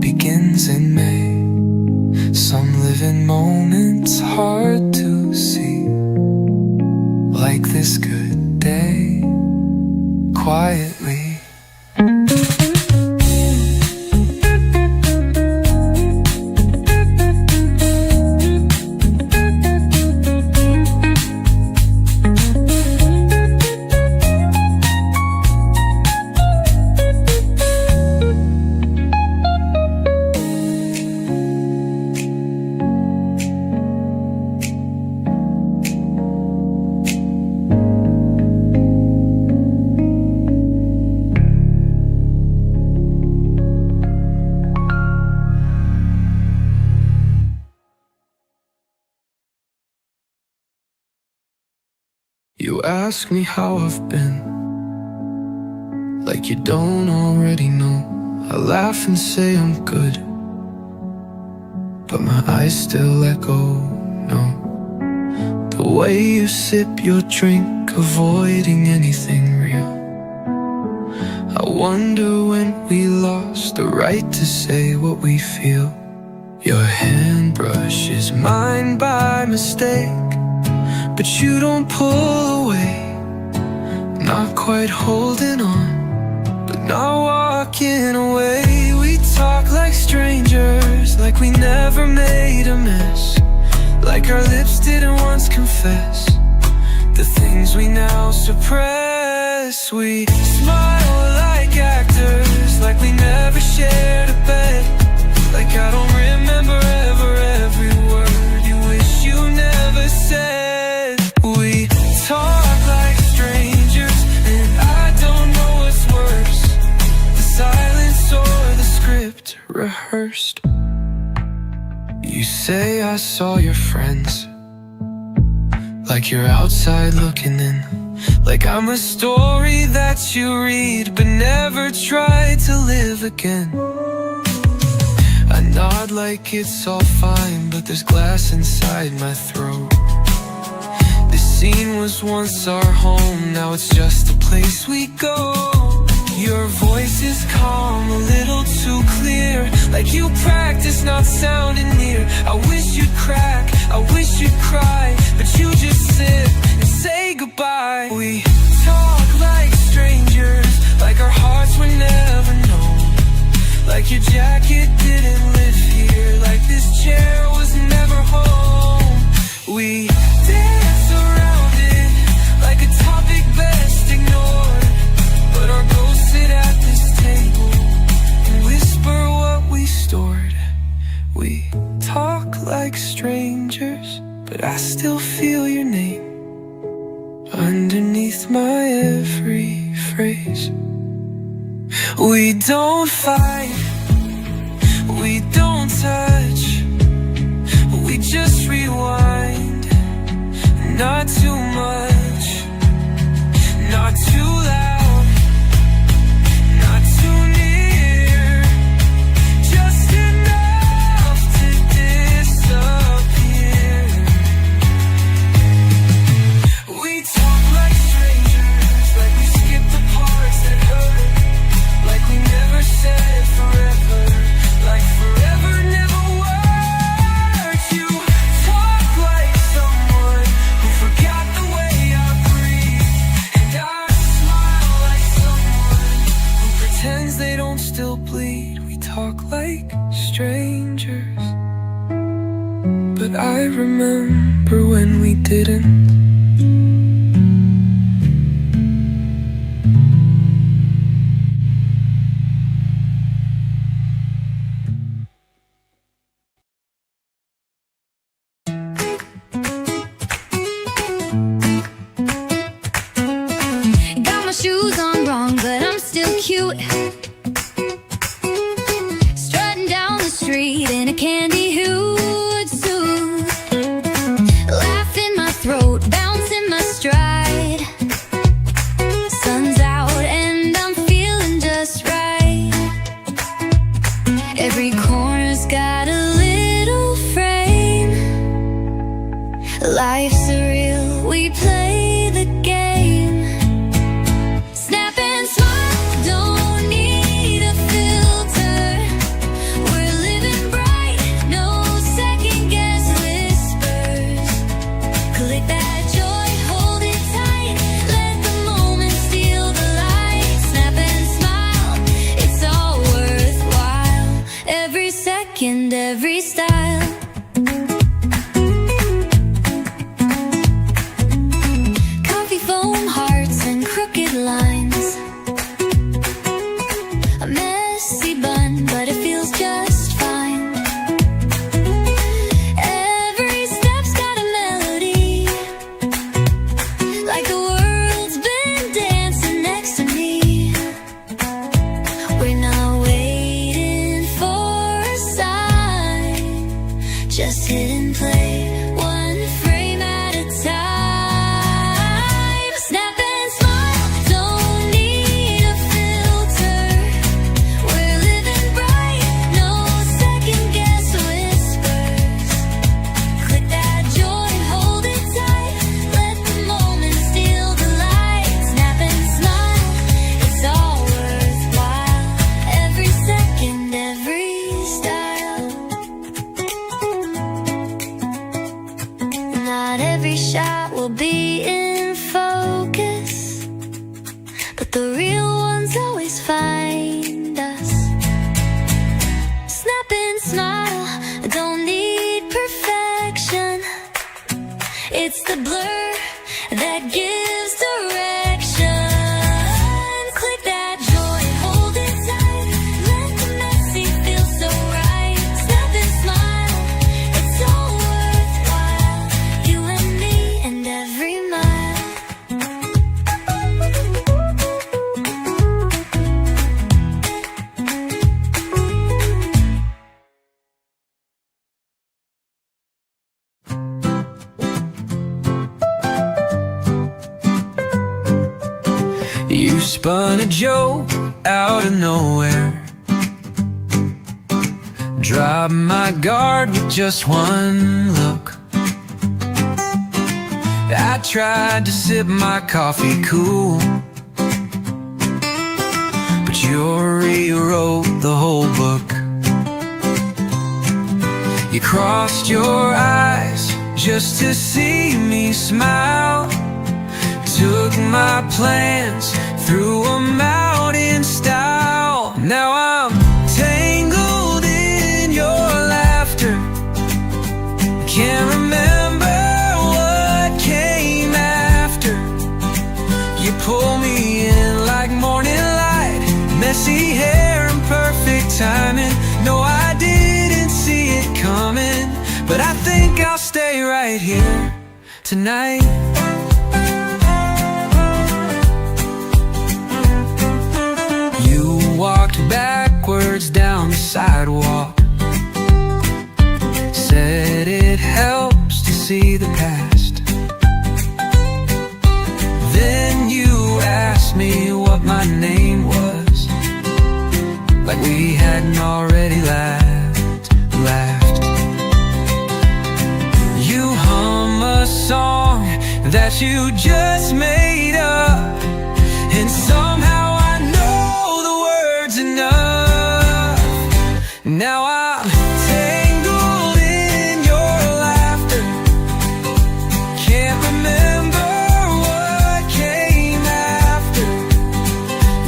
[SPEAKER 2] begins in May. Some live in moments hard to see, like this good day, quietly. You ask me how I've been, like you don't already know. I laugh and say I'm good, but my eyes still let go, no. The way you sip your drink, avoiding anything real. I wonder when we lost the right to say what we feel. Your handbrush is mine by mistake, but you don't pull away. Not quite holding on, but not walking away. We talk like strangers, like we never made a mess, like our lips didn't once confess the things we now suppress. We smile like actors, like we never shared a bed, like I don't remember ever every word you wish you never said. We talk like strangers, and I don't know what's worse, the silence or the script rehearsed. You say I saw your friends, like you're outside looking in, like I'm a story that you read but never tried to live again. I nod like it's all fine, but there's glass inside my throat. This scene was once our home, now it's just a place we go. Your voice is calm, a little too clear, like you practice not sounding near. I wish you'd crack, I wish you'd cry, but you just sit and say goodbye. We talk like strangers, like our hearts were never known, like your jacket didn't live here, like this chair was never home. We dance around it like a topic best ignored, but our ghosts sit at this table and whisper what we stored. We talk like strangers, but I still feel your name underneath my every phrase. We don't fight, we don't touch, we just rewind. Not too much, not too loud, not too near, just enough to disappear. We talk like strangers, like we skip the parts that hurt, like we never said forever, like forever never worked. You talk like someone who forgot the way I breathe, and I smile like someone who pretends they don't still bleed. We talk like strangers, but I remember when we didn't.
[SPEAKER 1] Got my shoes on wrong, but I'm still cute. Strutting down the street in a candy hood suit, laugh in my throat, bounce in my stride. Sun's out and I'm feeling just right. Every corner's got a little frame. Life's surreal, we play the game. Snap and smile, don't need a filter. We're living bright, no second guess whispers. Click that joy, hold it tight, let the moment steal the light. Snap and smile, it's all worthwhile. Every second, every style. Coffee Not every shot will be in focus, but the real ones always find us. Snap and smile, I don't need perfection. It's the blur that gives direction. Click that joy, hold it tight. Let the messy feel so right. Snap and smile, it's all worthwhile. You and me and every mile.
[SPEAKER 2] You spun a joke out of nowhere, dropped my guard with just one look. I tried to sip my coffee cool, but you rewrote the whole book. You crossed your eyes just to see me smile, took my plans through a mountain style. Now I'm tangled in your laughter, can't remember what came after. You pull me in like morning light, messy hair and perfect timing. No, I didn't see it coming, but I think I'll stay right here tonight. Walked backwards down the sidewalk, said it helps to see the past. Then you asked me what my name was, like we hadn't already laughed. You hum a song that you just made up, and somehow enough. Now I'm tangled in your laughter, can't remember what came after.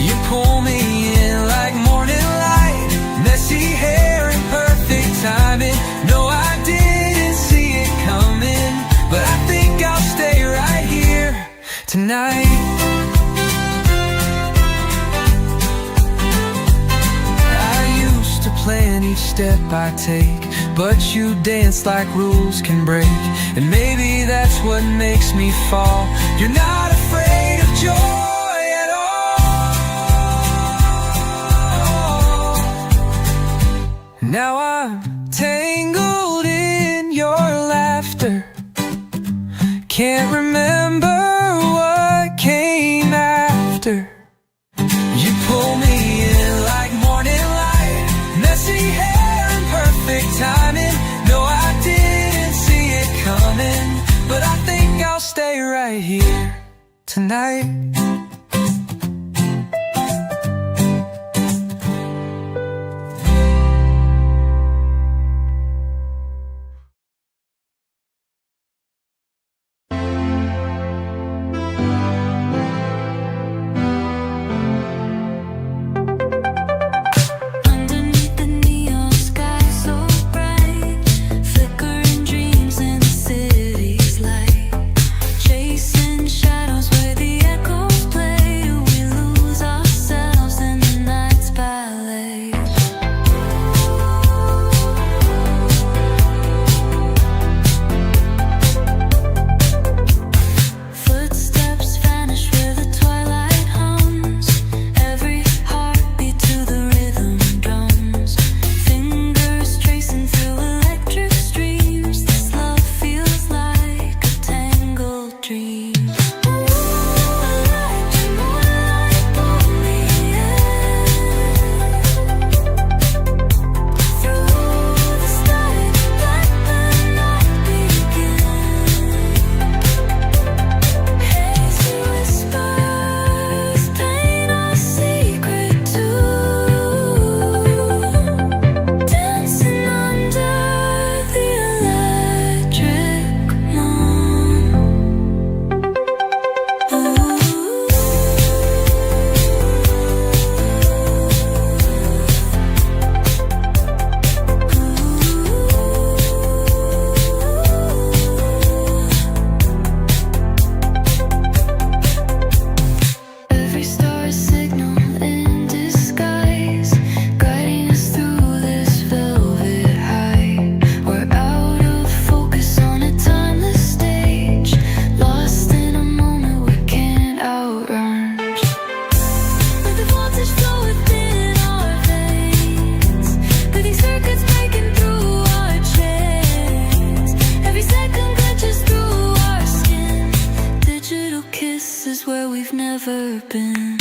[SPEAKER 2] You pull me in like morning light, messy hair and perfect timing. No, I didn't see it coming, but I think I'll stay right here tonight. Plan each step I take, but you dance like rules can break, and maybe that's what makes me fall. You're not afraid of joy at all. Now I'm tangled in your laughter, can't remember what came after. You pull me in like morning light, messy hair and perfect timing. No, I didn't see it coming, but I think I'll stay right here tonight.
[SPEAKER 1] Chasing shadows where the echoes never been.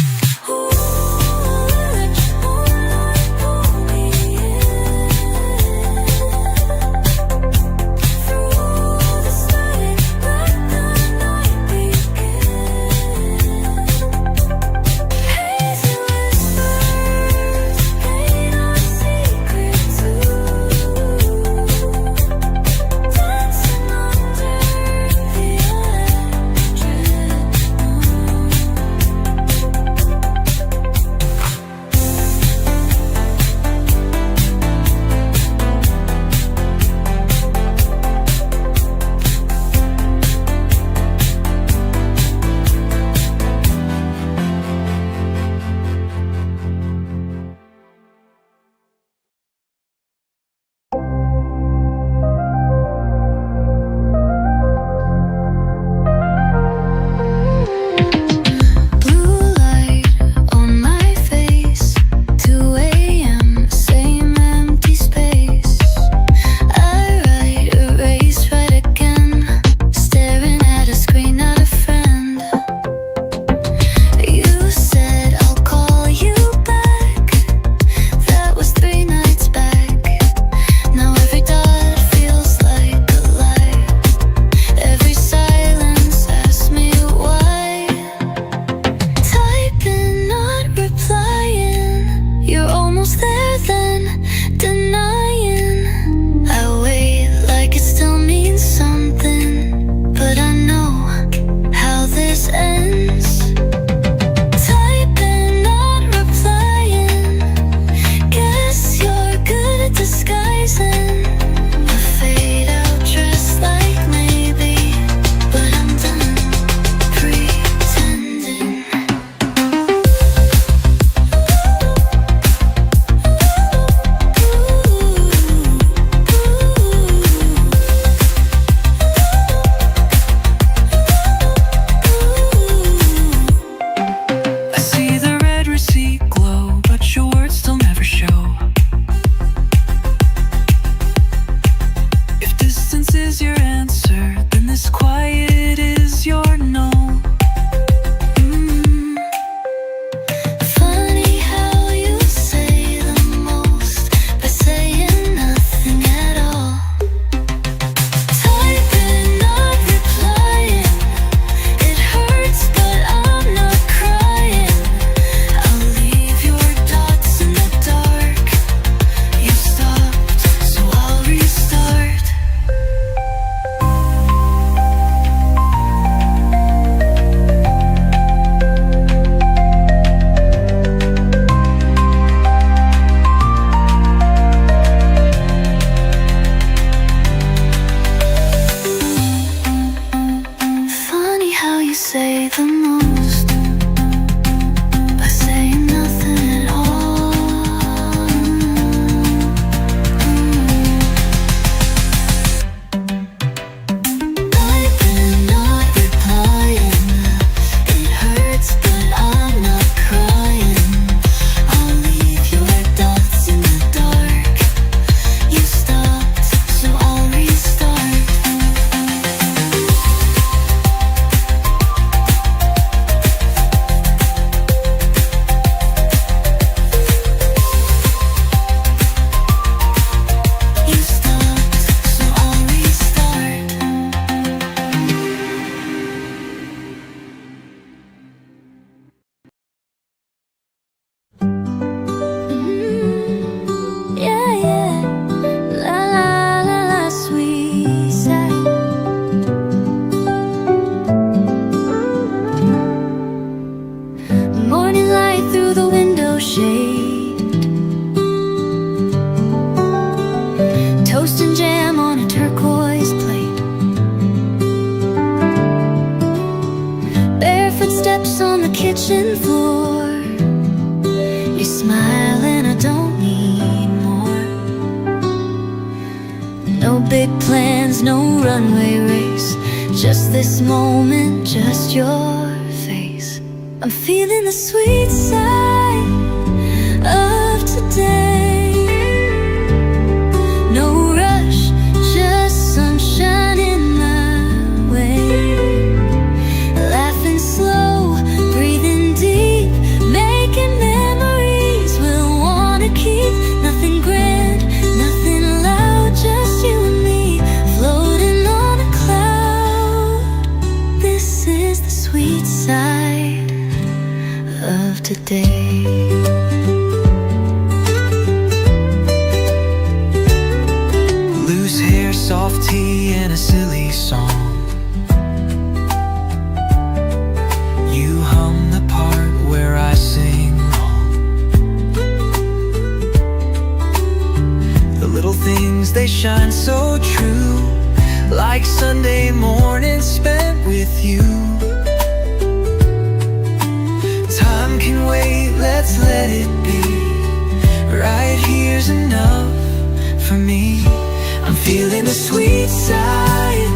[SPEAKER 3] kitchen floor. You smile and I don't need more. No big plans, no runway race, just this moment, just your face. I'm feeling the sweet side of today. No rush, just sunshine in my way. Laughing slow, breathing
[SPEAKER 2] shine so true, like Sunday morning spent with you. Time can wait, let's let it be. Right here's enough for me. I'm feeling the sweet side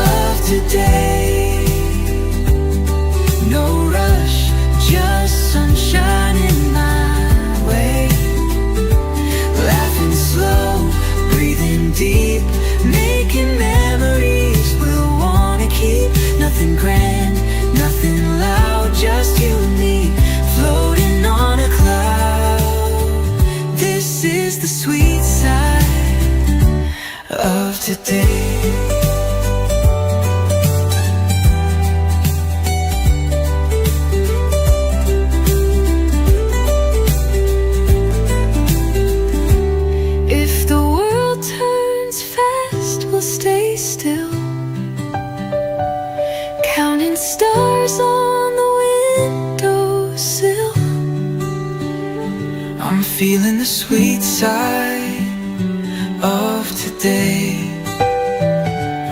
[SPEAKER 2] of today. No rush, just sunshine in my way. Laughing slow, breathing deep, making memories we'll wanna keep. Nothing grand, nothing loud, just you and me, floating on a cloud. This is the sweet side of today. If the world turns fast, we'll stay still, counting stars on the windowsill. I'm feeling the sweet side of today.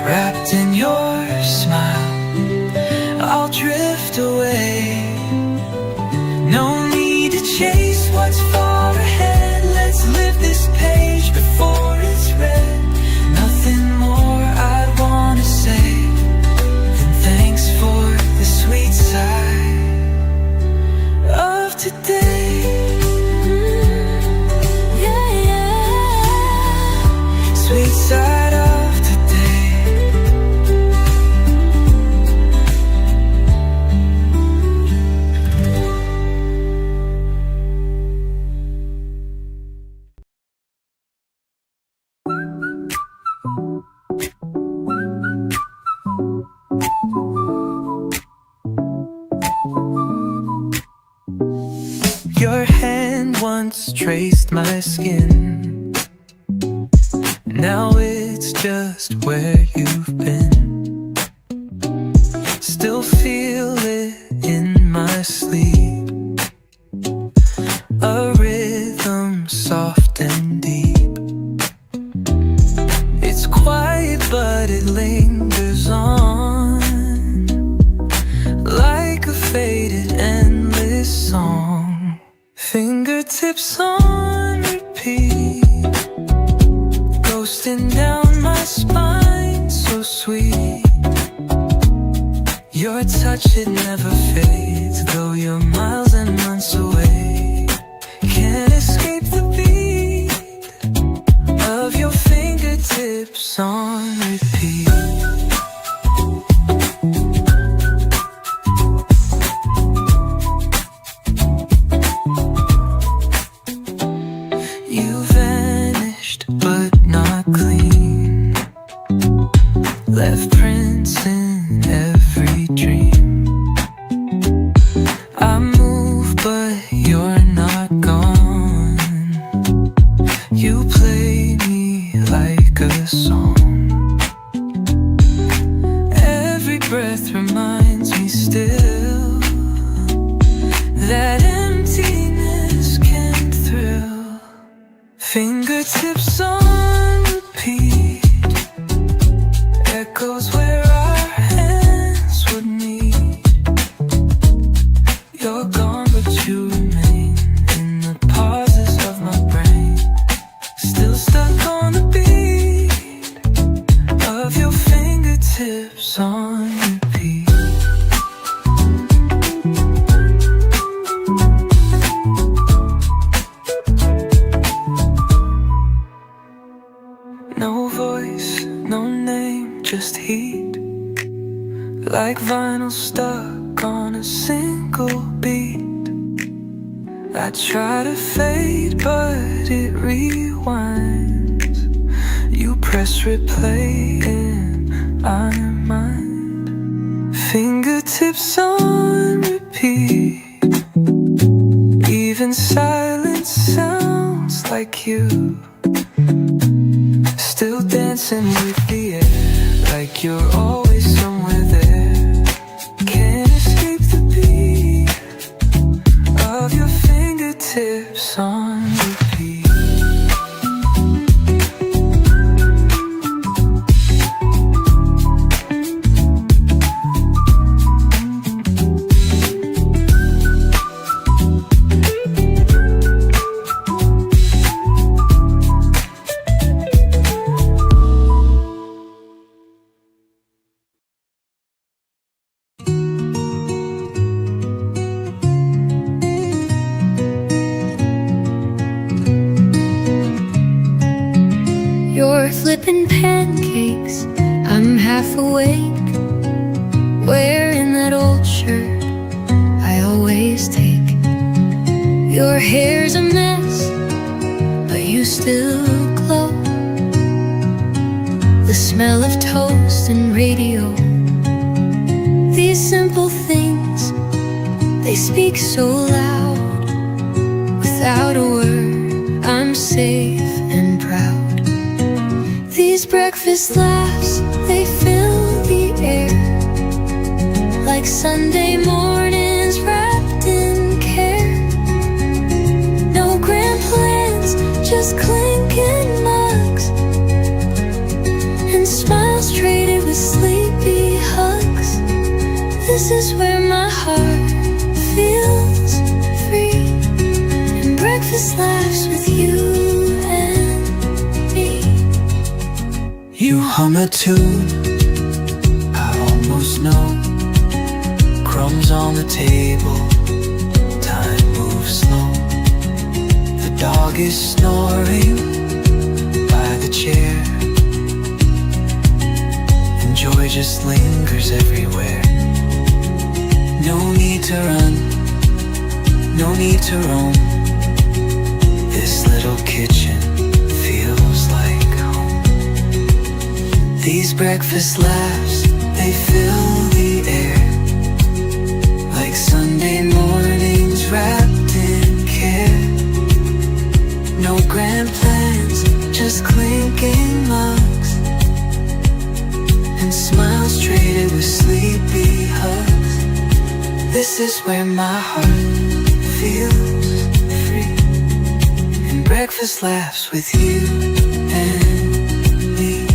[SPEAKER 2] Wrapped in your smile, I'll drift away. No need to chase what's far ahead. Let's live this page before it's read. Nothing more I'd wanna say than thanks for the sweet side of today. Sweet side of today. Your hand once traced my skin. Now it's just where you've been. Still feel it in my sleep. A rhythm soft and deep. It's quiet but it lingers on, like a faded endless song. Fingertips on repeat, coasting down my spine, so sweet. Your touch, it never fades, though you're miles and months away. Can't escape the beat of your fingertips on repeat. You vanished, but not clean. Left prints in every dream. I move, but you're not gone. You play me like a song. Every breath reminds me still that emptiness can thrill. Fingertips on repeat, echoes where our hands would meet. You're gone, but you remain in the pauses of my brain. Still stuck on the beat of your fingertips on repeat. No voice, no name, just heat. Like vinyl stuck on a single beat. I try to fade, but it rewinds. You press replay in our mind. Fingertips on repeat. Even silence sounds like you. Still dancing with the air, like you're always somewhere there. Can't escape the beat of your fingertips on repeat.
[SPEAKER 3] half awake, wearing that old shirt I always take. Your hair's a mess, but you still glow. The smell of toast and radio, these simple things, they speak so loud. Without a word, I'm safe and proud. These breakfast laughs, they fill the air like Sunday mornings wrapped in care. No grand plans, just clinking mugs and smiles traded with sleepy hugs. This is where my heart feels free, and breakfast laughs with you and me.
[SPEAKER 2] You hum a tune I almost know, crumbs on the table, time moves slow. The dog is snoring by the chair, and joy just lingers everywhere. No need to run, no need to roam. This little kitchen feels like home. These breakfast laughs, they fill the air like Sunday mornings wrapped in care. No grand plans, just clinking mugs and smiles traded with sleepy hugs. This is where my heart feels free, and breakfast laughs with you and me.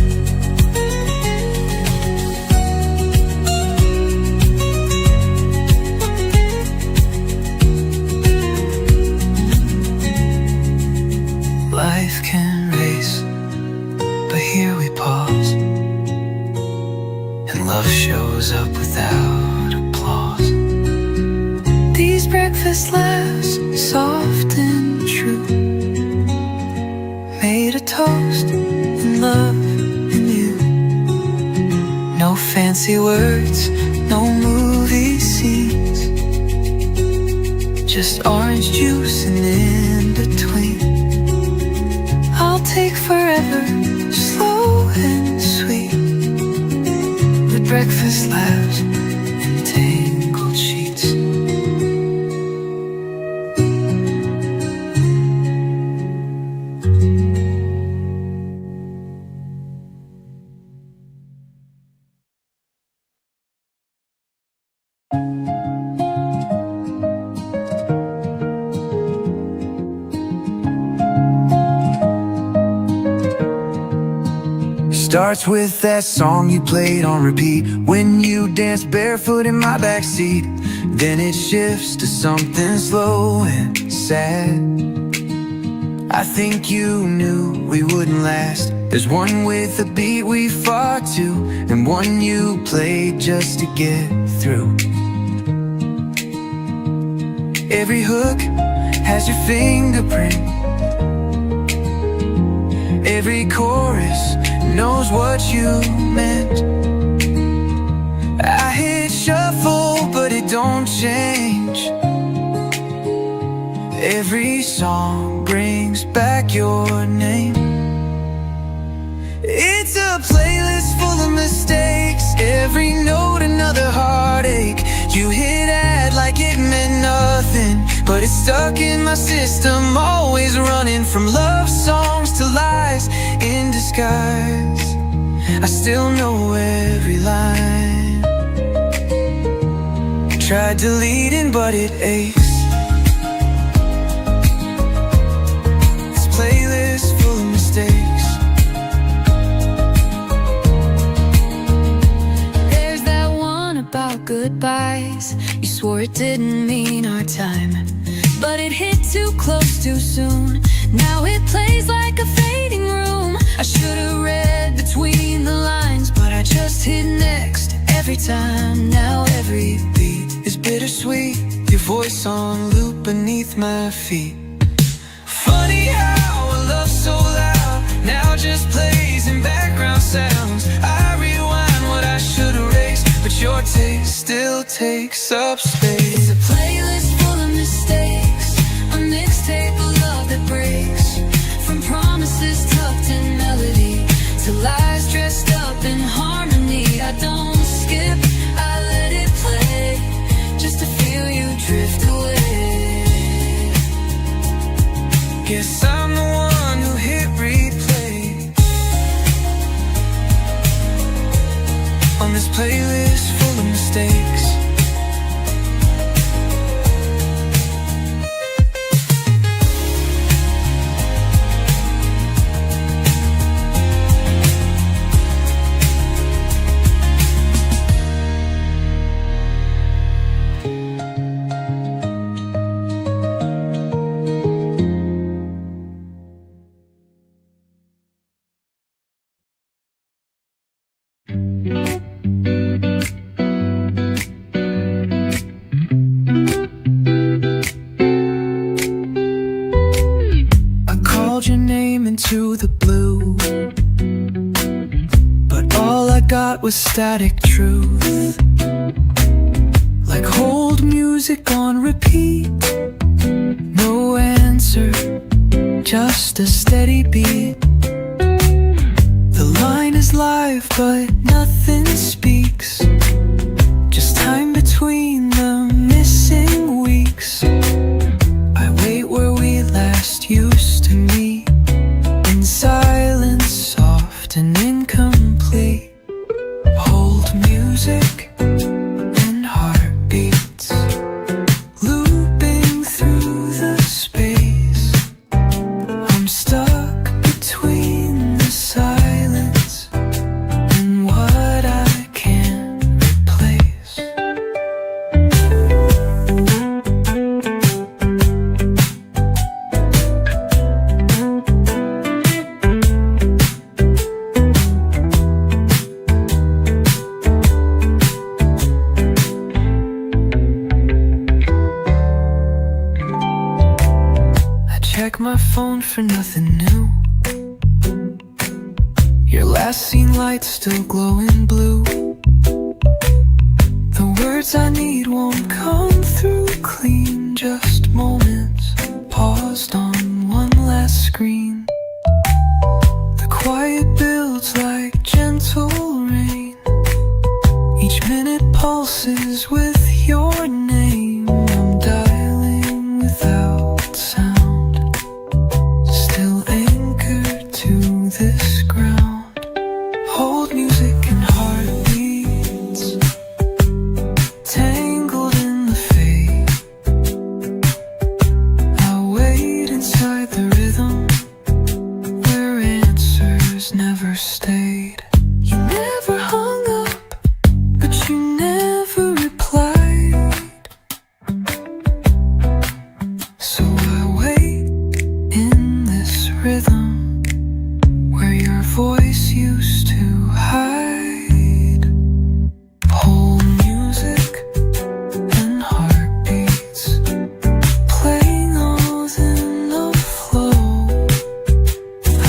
[SPEAKER 2] Life can race, but here we pause, and love shows up without applause. These breakfast laughs, soft and true, made a toast in love and you. No fancy words, no movie scenes, just orange juice and in between. I'll take forever, slow and sweet, with breakfast laughs and tangled sheets. Starts with that song you played on repeat when you danced barefoot in my backseat. Then it shifts to something slow and sad. I think you knew we wouldn't last. There's one with a beat we fought to, and one you played just to get through. Every hook has your fingerprint, every chorus knows what you meant. I hit shuffle, but it don't change. Every song brings back your name. It's a playlist full of mistakes, every note another heartache. You hit add like it meant nothing, but it's stuck in my system, always running from love songs to lies in disguise. I still know every line. Tried deleting, but it aches. This playlist full of mistakes.
[SPEAKER 3] There's that one about goodbyes. You swore it didn't mean our time, but it hit too close too soon. Now it plays like a fading room. I should've read between the lines, but I just hit next every time. Now every beat
[SPEAKER 2] It's bittersweet, your voice on loop beneath my feet. Funny how a love so loud now just plays in background sounds. I rewind what still takes up space.
[SPEAKER 1] It's a playlist full of mistakes, a mixtape of love that breaks, from promises tucked in melody to lies dressed up in harmony. I don't skip, I let it play, just to feel you drift away.
[SPEAKER 2] Guess I'm the one who hit replay on this playlist full of mistakes. Your name into the blue, but all I got was static truth, like hold music on repeat. No answer, just a steady beat. The line is live but nothing speaks, just time between the missing weeks. I wait where we last used to meet, silence, soft and incomplete. Hold music and heartbeats looping through the space. I'm stuck between the silence and what I can't replace. Check my phone for nothing new. Your last seen lights still glowing blue. The words I need won't come through clean, just moments paused on one last screen. The quiet builds like gentle rain, each minute pulses with your name. I'm dialing without sound, still anchored to this ground. Hold music and heartbeats tangled in the fade. I wait inside the rhythm where answers never stayed. You never hung up, but you never replied. So I wait in this rhythm where your voice used to hide. Whole music and heartbeats playing all in a flow.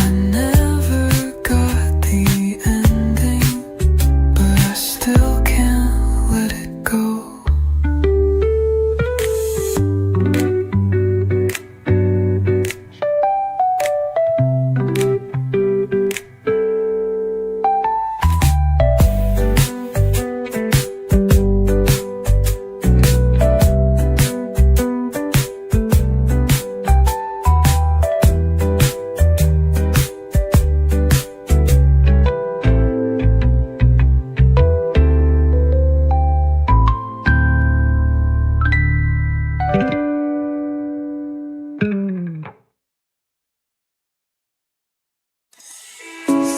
[SPEAKER 2] I never got the ending, but I still can't let it go.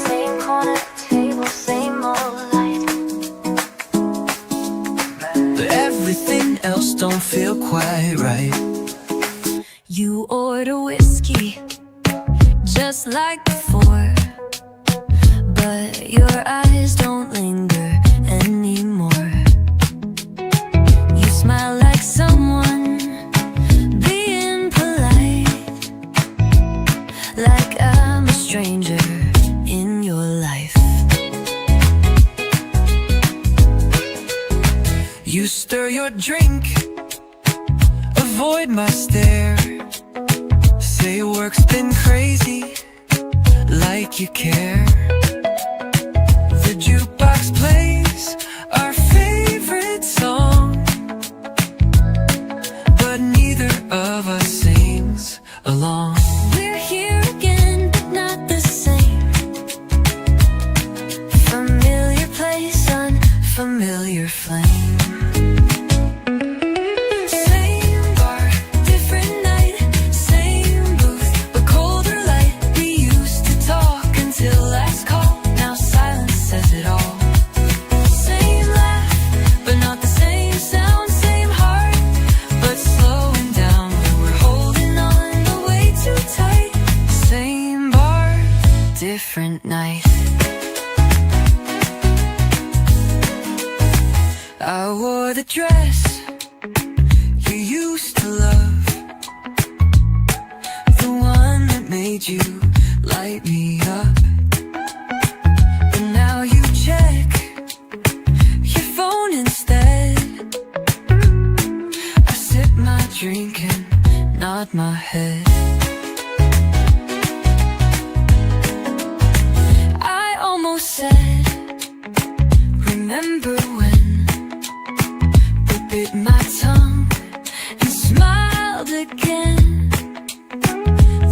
[SPEAKER 3] Same corner table, same old light.
[SPEAKER 2] But everything else don't feel quite right.
[SPEAKER 3] You order whiskey just like before, but your eyes don't linger anymore. You smile like someone being polite, like I'm a stranger in your life.
[SPEAKER 2] You stir your drink, avoid my stare. Say work's been crazy, like you care. The jukebox plays our favorite song, but neither of us sings along.
[SPEAKER 3] We're here again, but not the same. Familiar place, unfamiliar flame.
[SPEAKER 2] Same bar, different night, same booth, but colder light. We used to talk until last call, now silence says it all. Same laugh, but not the same sound, same heart, but slowing down when we're holding on, but way too tight. Same bar, different night. I wore the dress you used to love, the one that made you light me up. But now you check your phone instead. I sip my drink and nod my head. I almost said, remember when? But bit my tongue and smiled again.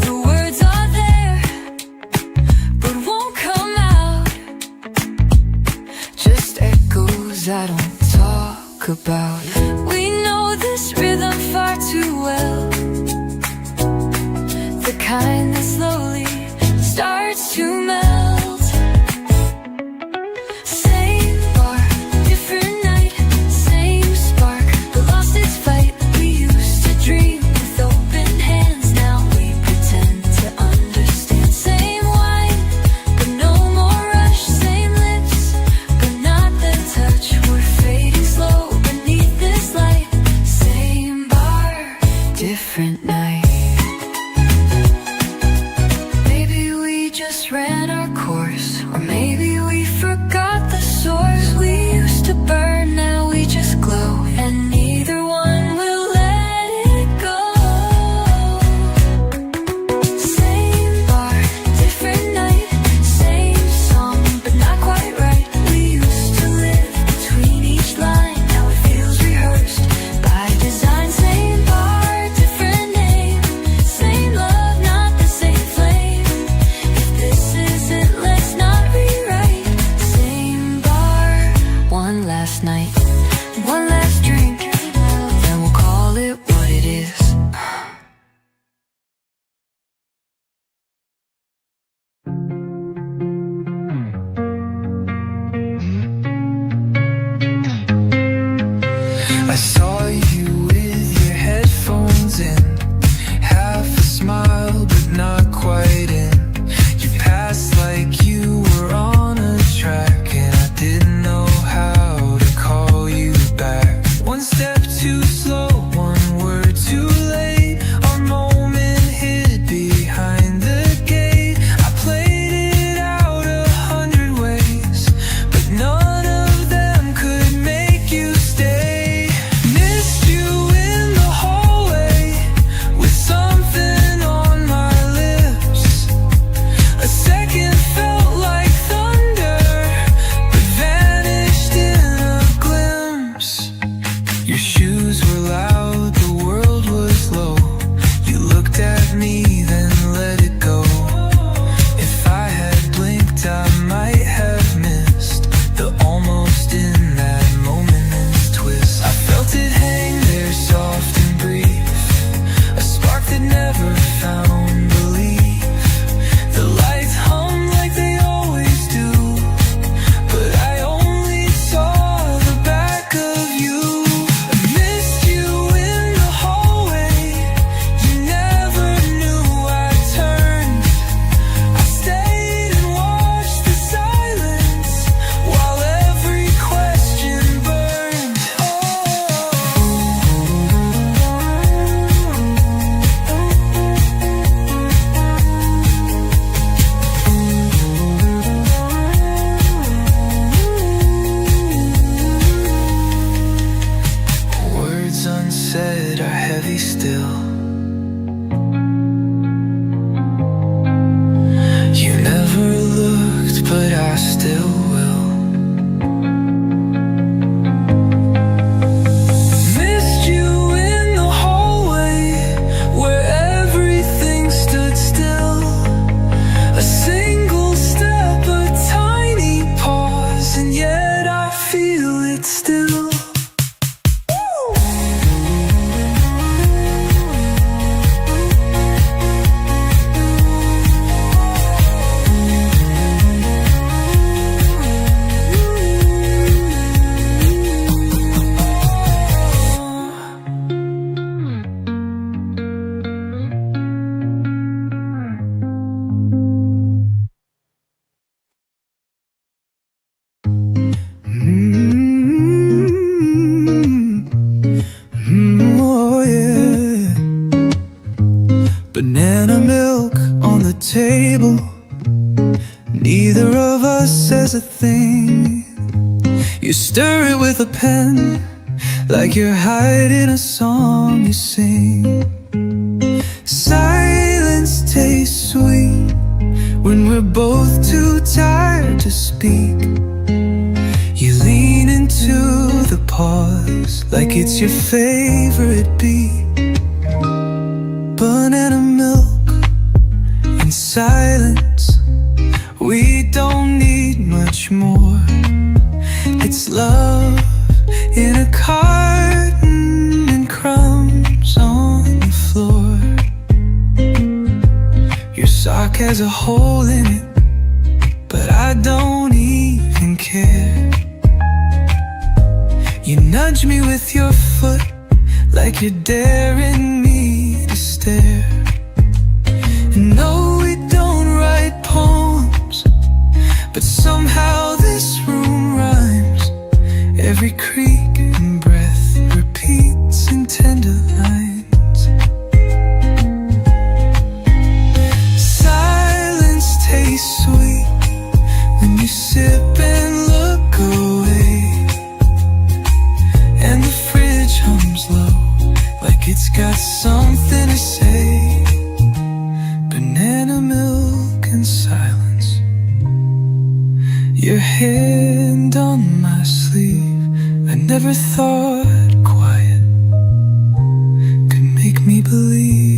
[SPEAKER 2] The words are there, but won't come out. Just echoes I don't talk about. We know this rhythm far too well, the kind that slowly starts to melt. Same bar, different night, same spark, but lost its fight. We used to dream with open hands, now we pretend to understand. Same wine, but no more rush. Same lips, but not the touch. We're fading slow beneath this light. Same bar, different night. Maybe we just ran our course, or maybe we forgot the source. We used to burn, now we just glow, and neither one will let it go. Same bar, different night, same song, but not quite right. We used to live between each line, now it feels rehearsed by design. Same bar, different name, same love, not the same flame. If this is it, let's not rewrite. Same bar, one last night, one last drink, then we'll call it what it is. I saw you with your headphones in, half a smile but not quite in. You passed like you were on a track, and I didn't know how to call you back. One step too slow, one word too late. Our moment hid behind the gate. I played it out 100 ways, but none of them could make you stay. Miss sit still. Oh yeah. Banana milk on the table. Neither of us says a thing. You stir it with a pen, like you're hiding a song you sing. Silence tastes sweet when we're both too tired to speak. You lean into the pause like it's your favorite beat. Banana milk and silence, we don't need much more. It's love in a carton and crumbs on the floor. Your sock has a hole in it, but I don't even care. You nudge me with your foot like you're daring me to stare. And no, we don't write poems, but somehow this room rhymes. Every creak and breath repeats in tender lines. Silence tastes sweet when you sip and look away. And the fridge hums low like it's got something to say. Banana milk and silence, your hand on my sleeve. I never thought quiet could make me believe.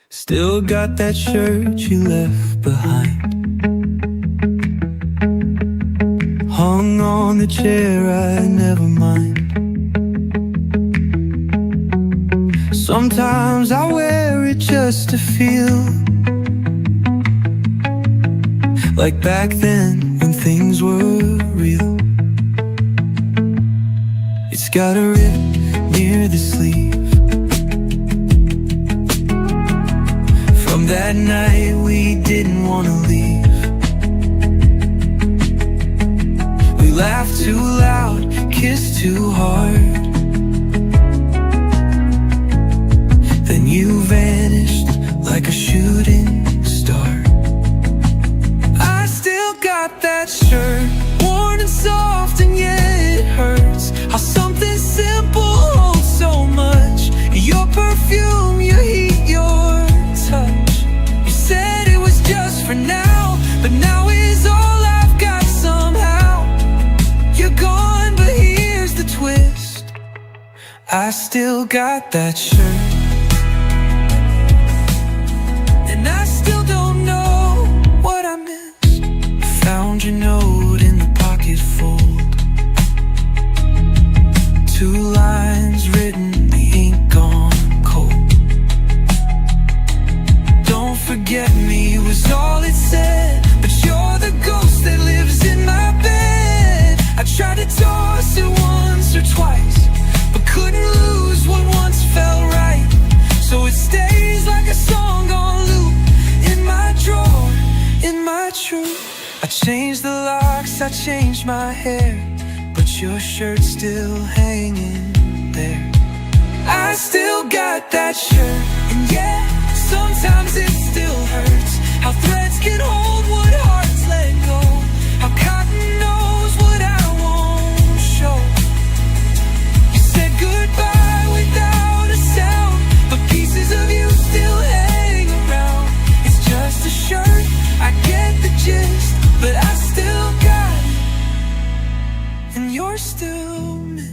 [SPEAKER 2] Still got that shirt you left behind, hung on the chair, I never mind. Sometimes I wear it just to feel like back then when things were real. It's got a rip near the sleeve from that night we didn't want to leave. We laughed too loud, kissed too hard. Then you vanished like a shooting star. I still got that shirt, worn and soft and yet it hurts. How something simple holds so much. Your perfume, your heat, your touch. You said it was just for now, but now is all I've got somehow. You're gone, but here's the twist. I still got that shirt, and I still don't know what I missed. Found your note in the pocket fold, 2 lines written, the ink gone cold. Don't forget me was all it said, but you're the ghost that lives in my bed. I tried to toss it once or twice, but couldn't lose what once felt right. So it stays like a song on loop in my drawer, in my truth. I changed the locks, I changed my hair, but your shirt's still hanging there. I still got that shirt, and yeah, sometimes it still hurts. How threads can hold what hearts let go. How cotton knows what I won't show. You said goodbye without a sound, but pieces of you still hang around. It's just a shirt, I get the gist, but I still got it, and you're still missed.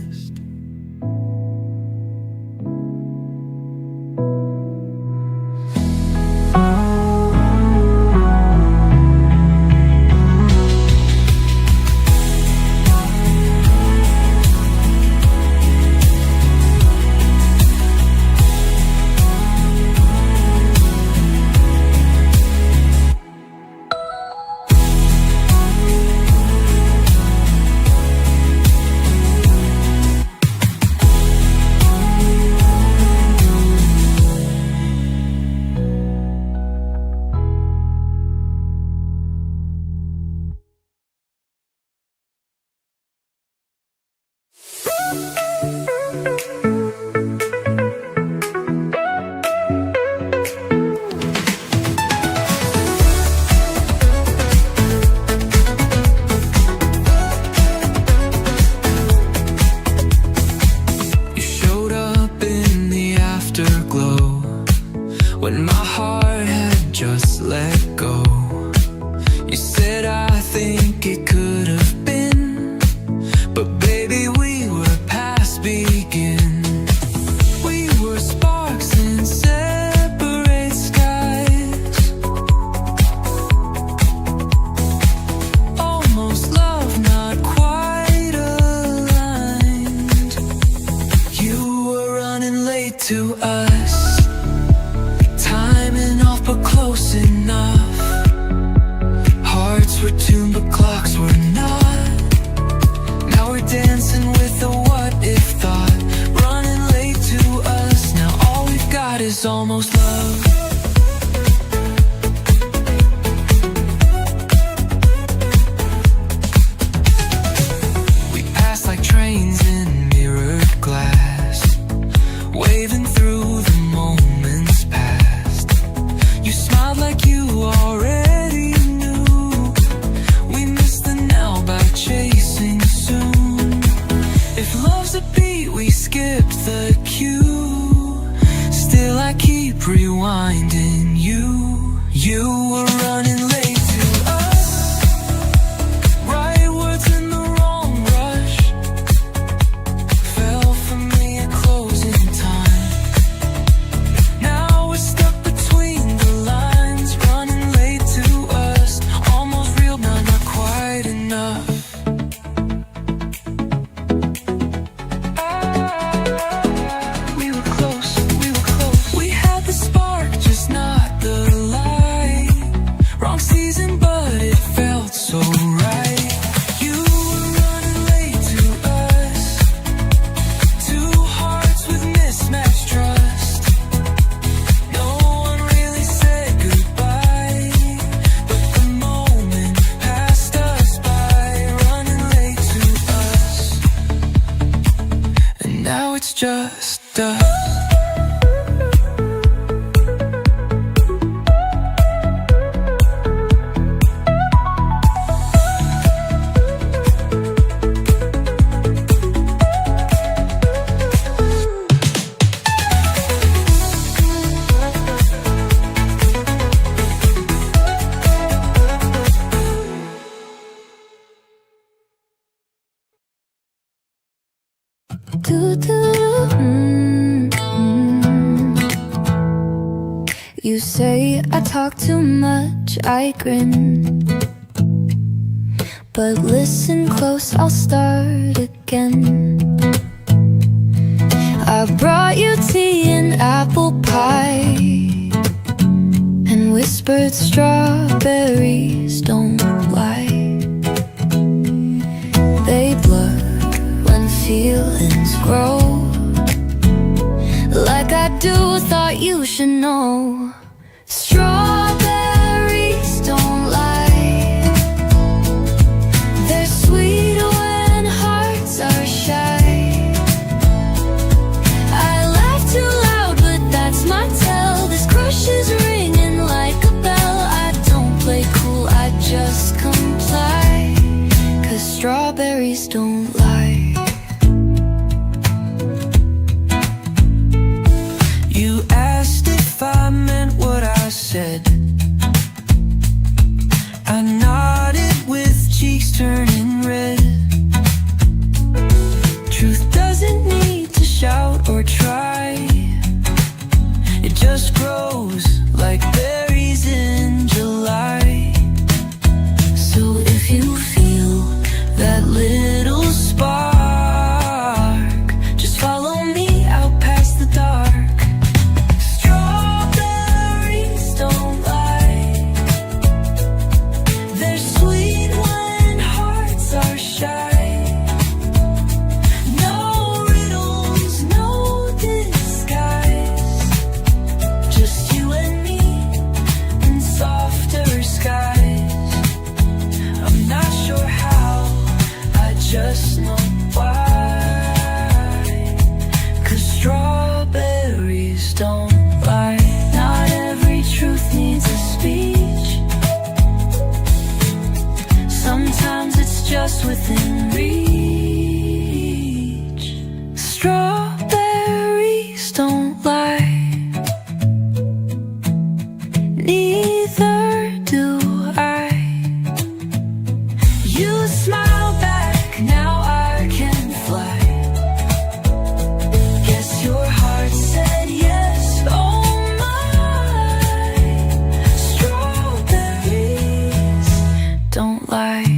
[SPEAKER 2] When my heart had just let go, you said I think it could have been, but baby we were past begin. We were sparks in separate skies, almost love, not quite aligned. You were running late to us, but close enough. Hearts were tuned but clocks were not. Now we're dancing with a what if thought, running late to us. Now all we've got is almost love. We passed like trains in mirrored glass, waving through the moments past. You smiled like you already knew. We missed the now by chasing soon. If love's a beat, we skipped the cue. Still I keep rewinding you. You were running late to us, right words in the wrong rush. Fell for me at closing time. Now we're stuck between the lines, running late to us. Almost real, but not quite enough. We were close, we were close. We had the spark, just not the light. Wrong season, but it felt so right. You were running late to us, two hearts with mismatched trust. No one really said goodbye, but the moment passed us by, running late to us, and now it's just us.
[SPEAKER 3] You say I talk too much, I grin. But listen close, I'll start again. I brought you tea and apple pie, and whispered strawberries don't lie. They blur when feelings grow, like I do, thought you should know. Strawberries don't lie, strawberries don't lie.
[SPEAKER 2] You asked if I meant what I said. I nodded with cheeks turning red. Truth doesn't need to shout or try. It just grows like berries in July. So if you feel that little spark, just follow me out past the dark. Strawberries don't lie. They're sweet when hearts are shy. No riddles, no disguise. Just you and me in softer skies. I'm not sure how, I just know why. 'Cause strawberries don't lie. Not every truth needs a speech. Sometimes it's just within reach. Strawberries don't lie. Neither do I. You smile back, now I can fly. Guess your heart said yes, oh my. Strawberries don't lie.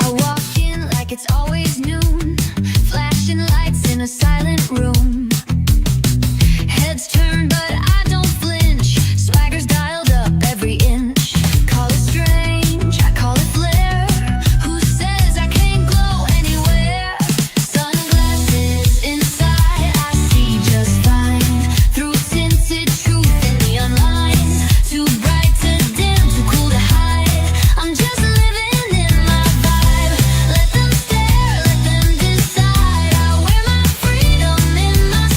[SPEAKER 3] I walk in like it's always noon, flashing lights in a silent room. Heads turn, but I don't flinch. Swagger's dialed up every inch. Call it strange, I call it flair. Who says I can't glow anywhere? Sunglasses inside, I see just fine. Through tinted truth in neon lines. Too bright to dim, too cool to hide. I'm just living in my vibe. Let them stare, let them decide. I wear my freedom in my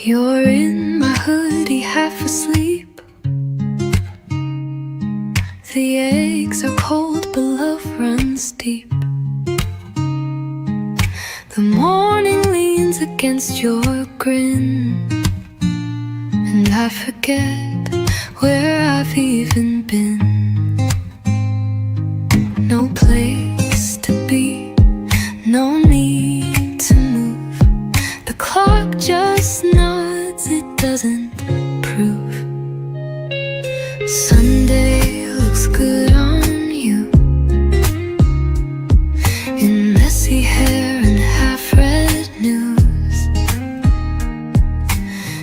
[SPEAKER 1] You're in my hoodie, half asleep. The eggs are cold, but love runs deep. The morning leans against your grin, and I forget where I've even been. No place to be, no need to move. The clock just nods, it doesn't prove. Sunday looks good on you, in messy hair and half-read news.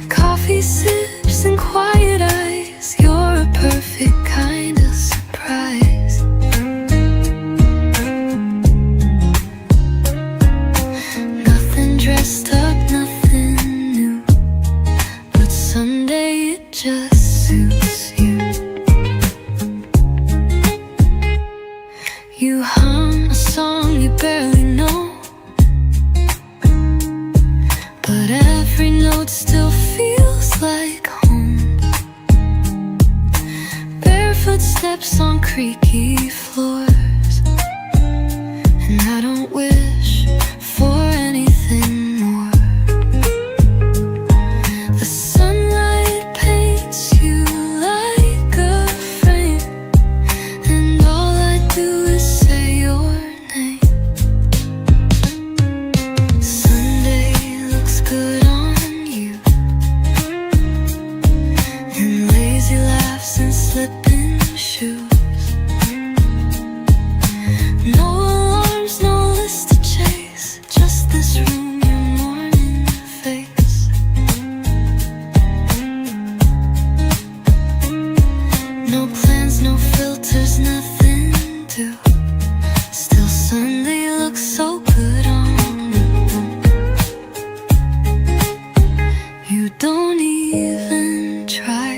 [SPEAKER 1] Coffee sips and quiet eyes, you're a perfect kind of surprise. Nothing dressed up, nothing new, but Sunday it just suits you. You hum a song you barely know, but every note still feels like home. Barefoot steps on creaky floors, and I don't wish for anything more. The sunlight paints you like a frame, and all I do is say your name. Sunday looks good on you, in lazy laughs and slipping shoes. No alarms, no list to chase, just this room, your morning face. No plans, no filters, nothing to. Still Sunday looks so good on you. You don't even try,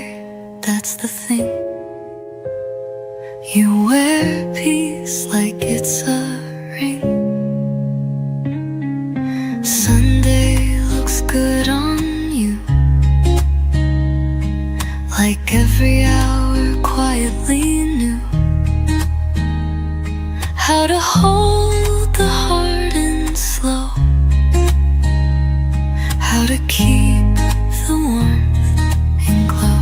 [SPEAKER 1] that's the thing. You wear peace like it's a ring. Sunday looks good on you, like every hour quietly knew how to hold the heart and slow, how to keep the warmth and glow.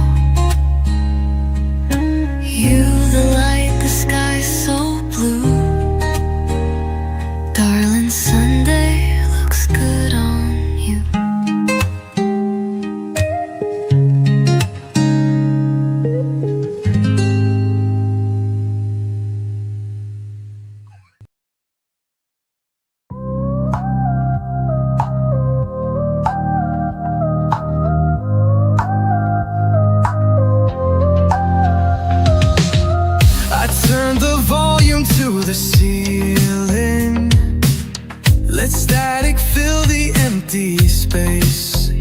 [SPEAKER 1] You the light, the sky so blue, darling, Sunday looks good on you.
[SPEAKER 2] I turned the volume to the ceiling, let static fill the empty space.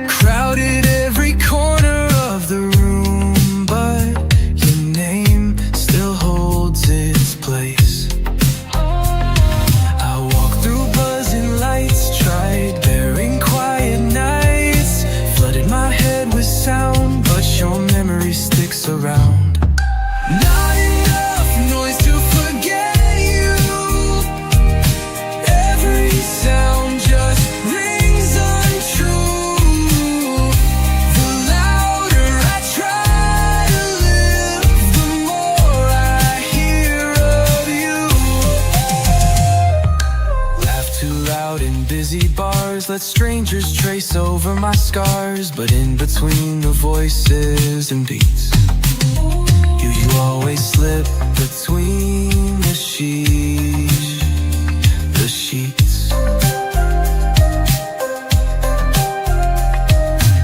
[SPEAKER 2] Crowded every corner of the room, but your name still holds its place. I walked through buzzing lights, tried bearing quiet nights, flooded my head with sound, but your memory sticks around. Not enough noise to forget you. Every sound just rings untrue. The louder I try to live, the more I hear of you. Laugh too loud in busy bars, let strangers trace over my scars, but in between the voices and beats, you always slip between the sheets.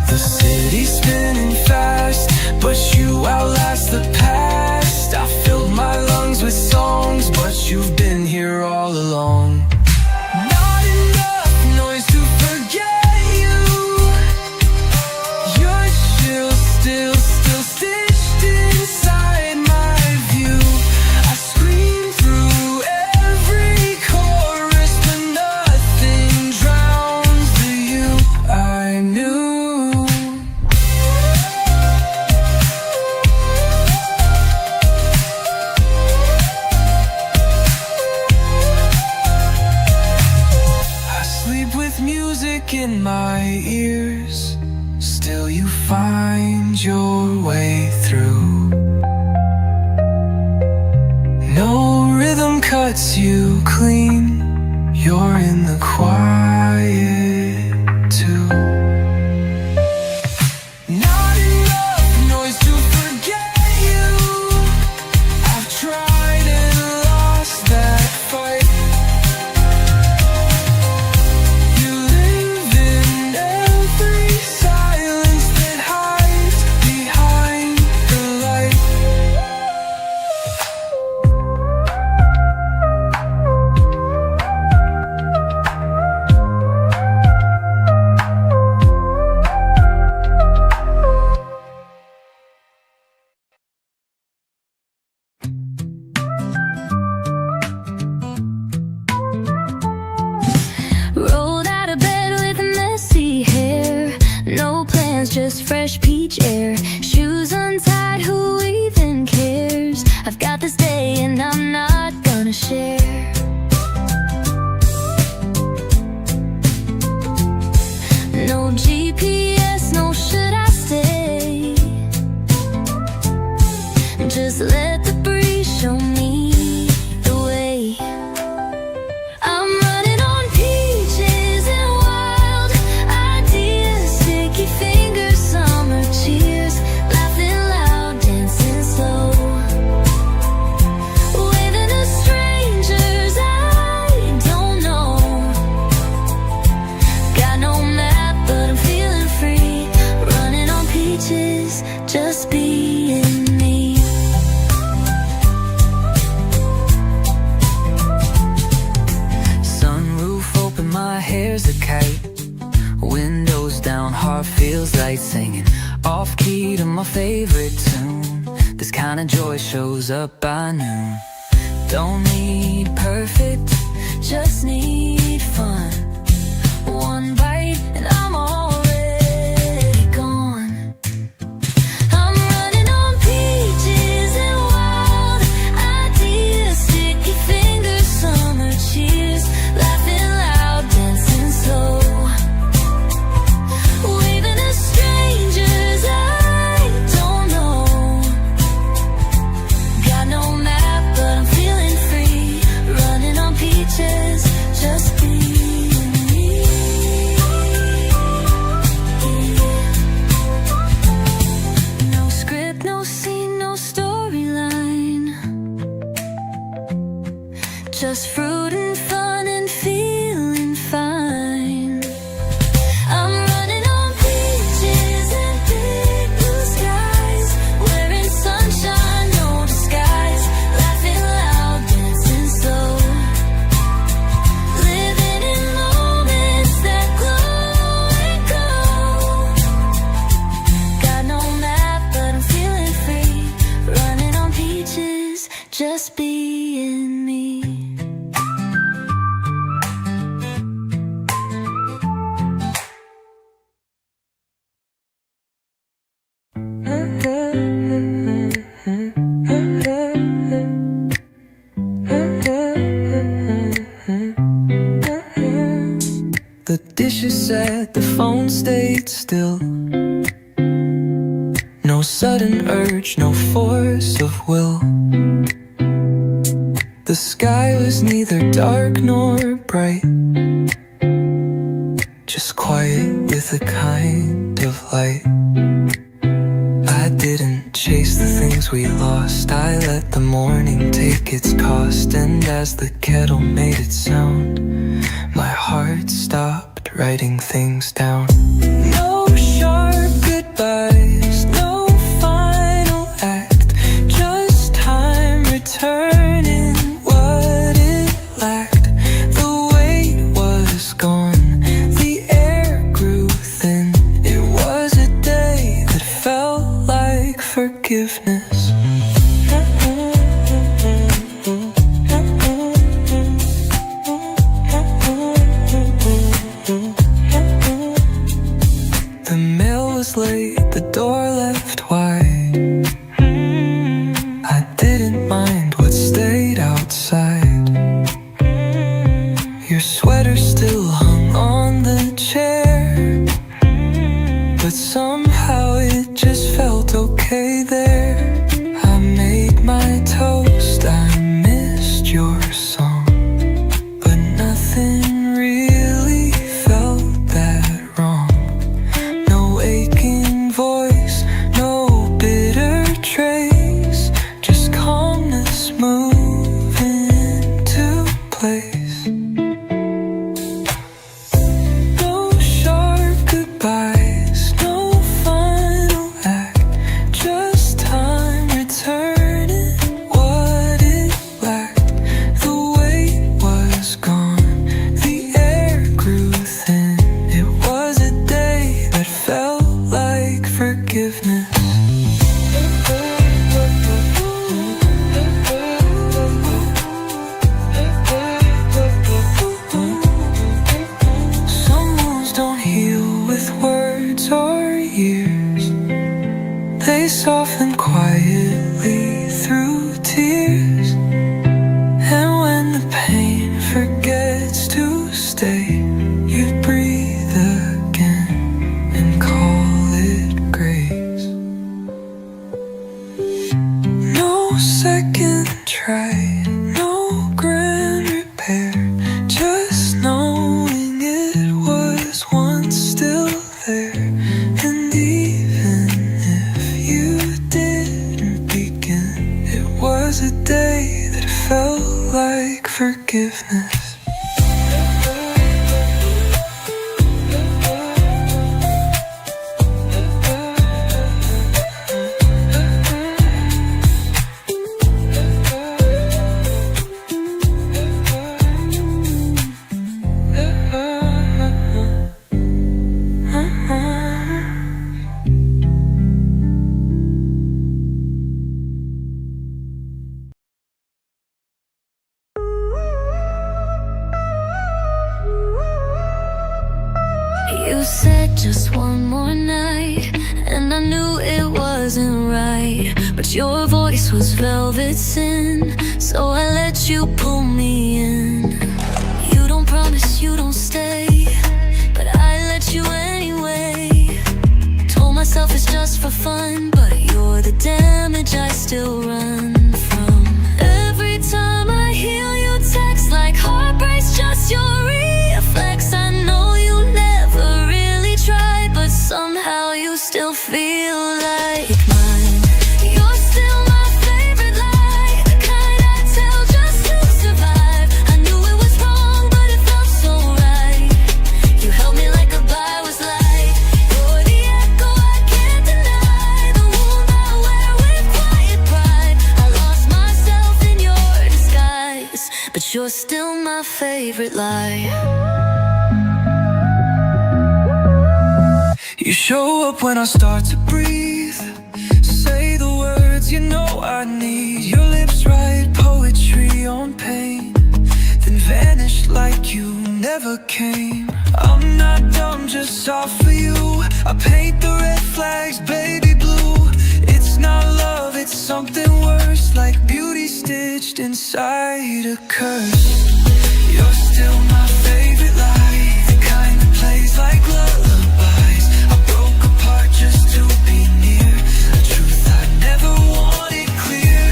[SPEAKER 2] The city's spinning fast, but you outlast the past. I filled my lungs with songs, but you've been here all along. Not enough noise to forget you. Your chill still stitched inside my view. I scream through music in my ears, still you find your way through. No rhythm cuts you clean, you're in the quiet too. Not enough noise to forget you. I've tried and lost that fight. You live in every silence that hides behind the light.
[SPEAKER 3] Rolled out of bed with messy hair, no plans, just fresh peach air. Shoes untied, who even cares? I've got this day and I'm not gonna share. No GPS, no should I stay? Just let the breeze show me the way. I'm running on peaches and wild ideas, sticky fingers, summer cheers, laughing loud, dancing slow, waving to strangers I don't know. Got no map, but I'm feeling free, running on peaches, just being me.
[SPEAKER 2] Sunroof open, my hair's a kite. Windows down, heart feels light, singing off key to my favorite tune. This kind of joy shows up by noon. Don't need perfect, just need fun. One bite and I'm already gone. I'm running on peaches and wild ideas, sticky fingers, summer cheers, laughing loud, dancing slow, waving to strangers I don't know. Got no map, but I'm feeling free, running on peaches, just being me. No script, no scene, no storyline, just fruit and fun and feeling fine. I'm running on peaches and big blue skies, wearing sunshine, no disguise, laughing loud, dancing slow, living in moments that glow and go. Got no map, but I'm feeling free, running on peaches, just being me. The dishes set, the phone stayed still. No sudden urge, no force of will. The sky was neither dark nor bright, just quiet with a kind of light. I didn't chase the things we lost, I let the morning take its cost. And as the kettle made its sound, my heart stopped writing things down. No sharp goodbyes, no final act, just time returning what it lacked. The weight was gone, the air grew thin. It was a day that felt like forgiveness. The mail was late, the door left wide. I didn't mind what stayed outside. Your sweater still hung on the chair. forgiveness.
[SPEAKER 3] You said just one more night, and I knew it wasn't right. But your voice was velvet sin, so I let you pull me in. You don't promise you don't stay, but I let you anyway. Told myself it's just for fun, but you're the damage I still run from. Every time I hear you text like heartbreak's just your reflex. I know you never really tried, but somehow you still feel like mine. You're still my favorite lie, the kind I tell just to survive. I knew it was wrong, but it felt so right. You held me like goodbye was light. You're the echo I can't deny, the wound I wear with quiet pride. I lost myself in your disguise, but you're still my favorite lie.
[SPEAKER 2] You show up when I start to breathe, say the words you know I need. Your lips write poetry on pain, then vanish like you never came. I'm not dumb, just soft for you. I paint the red flags baby blue. It's not love, it's something worse, like beauty stitched inside a curse. You're still my favorite lie, the kind that plays like lullabies. I broke apart just to be near a truth I never wanted clear.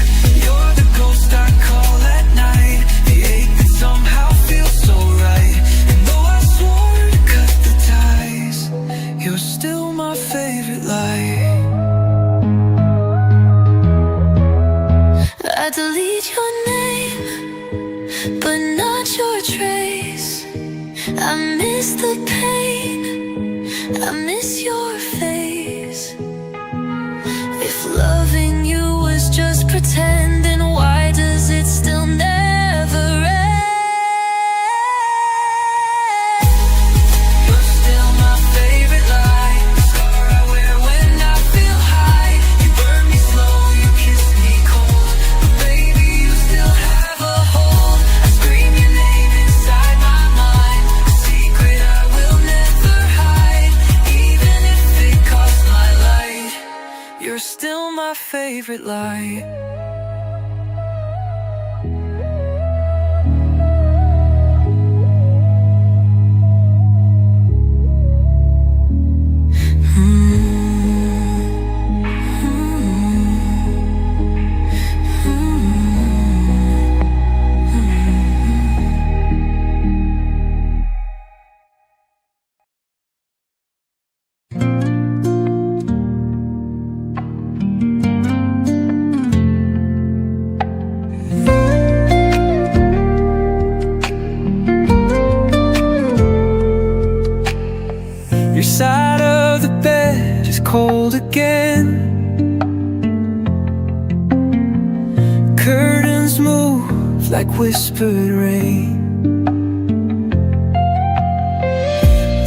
[SPEAKER 2] You're the ghost I call at night, the ache that somehow feels so right. And though I swore to cut the ties, you're still my favorite lie.
[SPEAKER 3] I delete your name, but not your trace. I miss the pain, I miss your face. If loving you was just pretend, then why does it still never end?
[SPEAKER 2] You're still my favorite lie, the scar I wear when I feel high. You burn me slow, you kiss me cold, but baby you still have a hold. I scream your name inside my mind, a secret I will never hide. Even if it costs my life, you're still my favorite lie. Your side of the bed is cold again. Curtains move like whispered rain.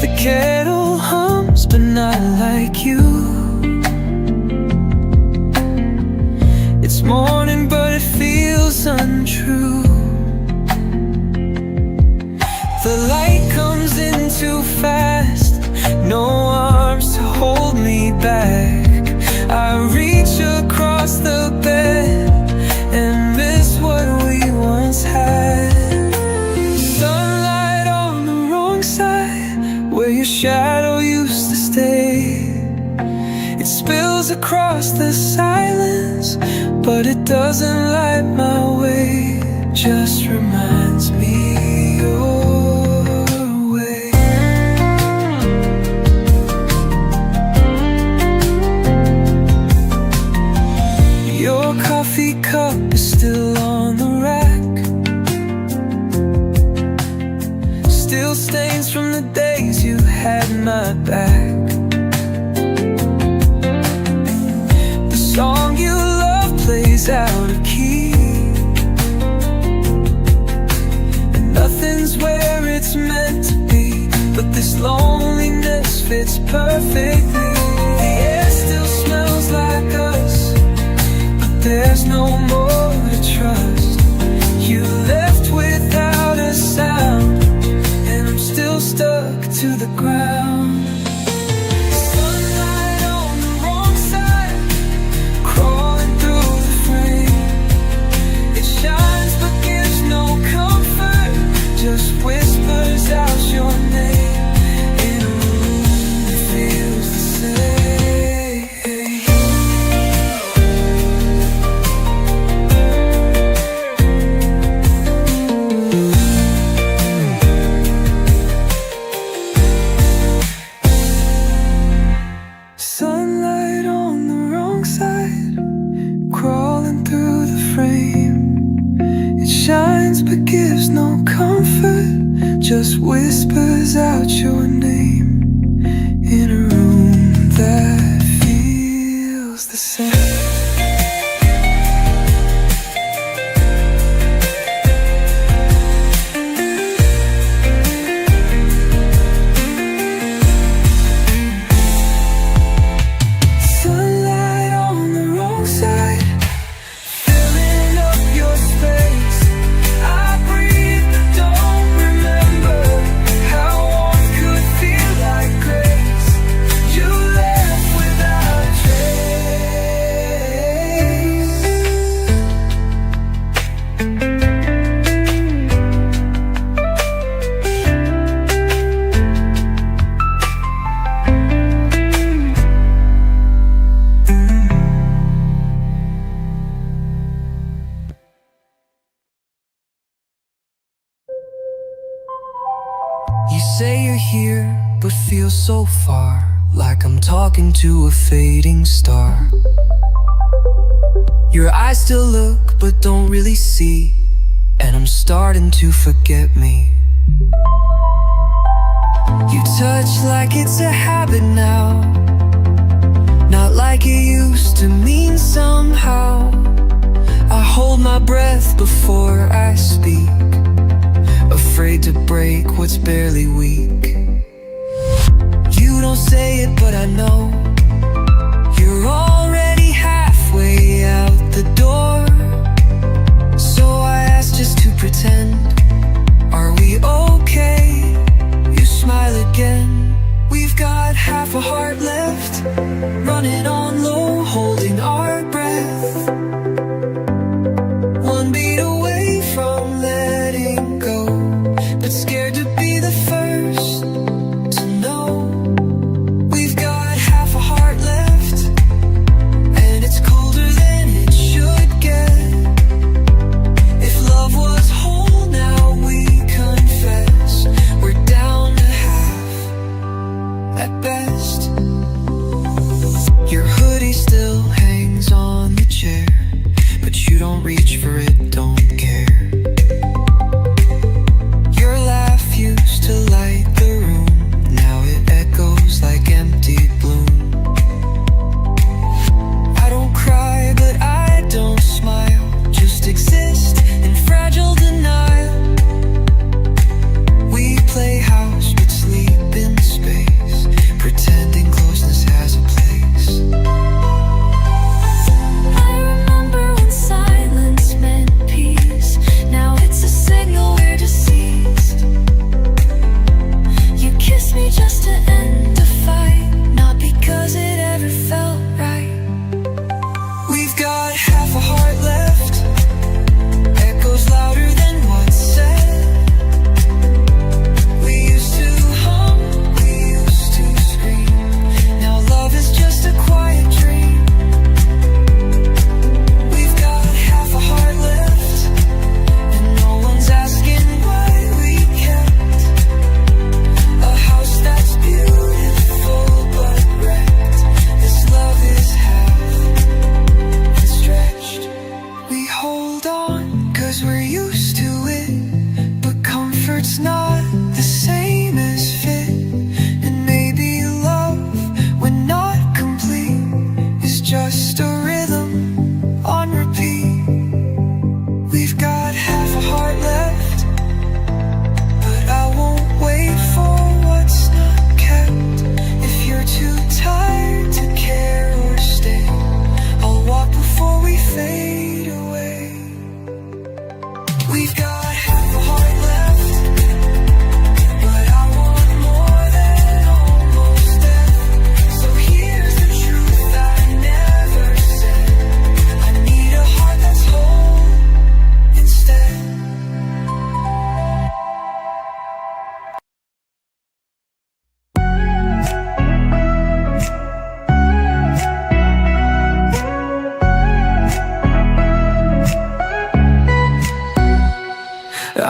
[SPEAKER 2] The kettle hums, but not like you. It's morning, but it feels untrue. The light comes in too fast, no arms to hold me back. I reach across the bed and miss what we once had. Sunlight on the wrong side, where your shadow used to stay. It spills across the silence, but it doesn't light my way. Just reminds me your way. Your coffee cup is still on the rack. had my back. The song you love plays out of key, and nothing's where it's meant to be, but this loneliness fits perfectly. The air still smells like us, but there's no more to trust. You left without a sound, and I'm still stuck to the ground. Sunlight on the wrong side, crawling through the frame. It shines but gives no comfort, just whispers out your name in a room that feels the same. Sunlight on the wrong side, crawling through the frame. It shines but gives no comfort, just whispers out your name in a room that feels the same. Sunlight on the wrong side, filling up your space. I breathe but don't remember how warmth could feel like grace. You left without a You say you're here, but feel so far, like I'm talking to a fading star. Your eyes still look, but don't really see, and I'm starting to forget me. You touch like it's a habit now, not like it used to mean somehow. I hold my breath before I speak, afraid to break what's barely weak. You don't say it, but I know you're already halfway out the door. So I ask just to pretend, are we okay? You smile again. We've got half a heart left, running on low, holding our breath. One beat away from letting go, but scared to be the first to know. We've got half a heart left, and it's colder than it should get. If love was whole, now we confess we're down to half at best. Your hoodie still hangs on the chair, but you don't reach for it, don't care. Your laugh used to light the room, now it echoes like empty bloom. I don't cry, but I don't smile, just exist in fragile denial. We play house but sleep in space, pretending close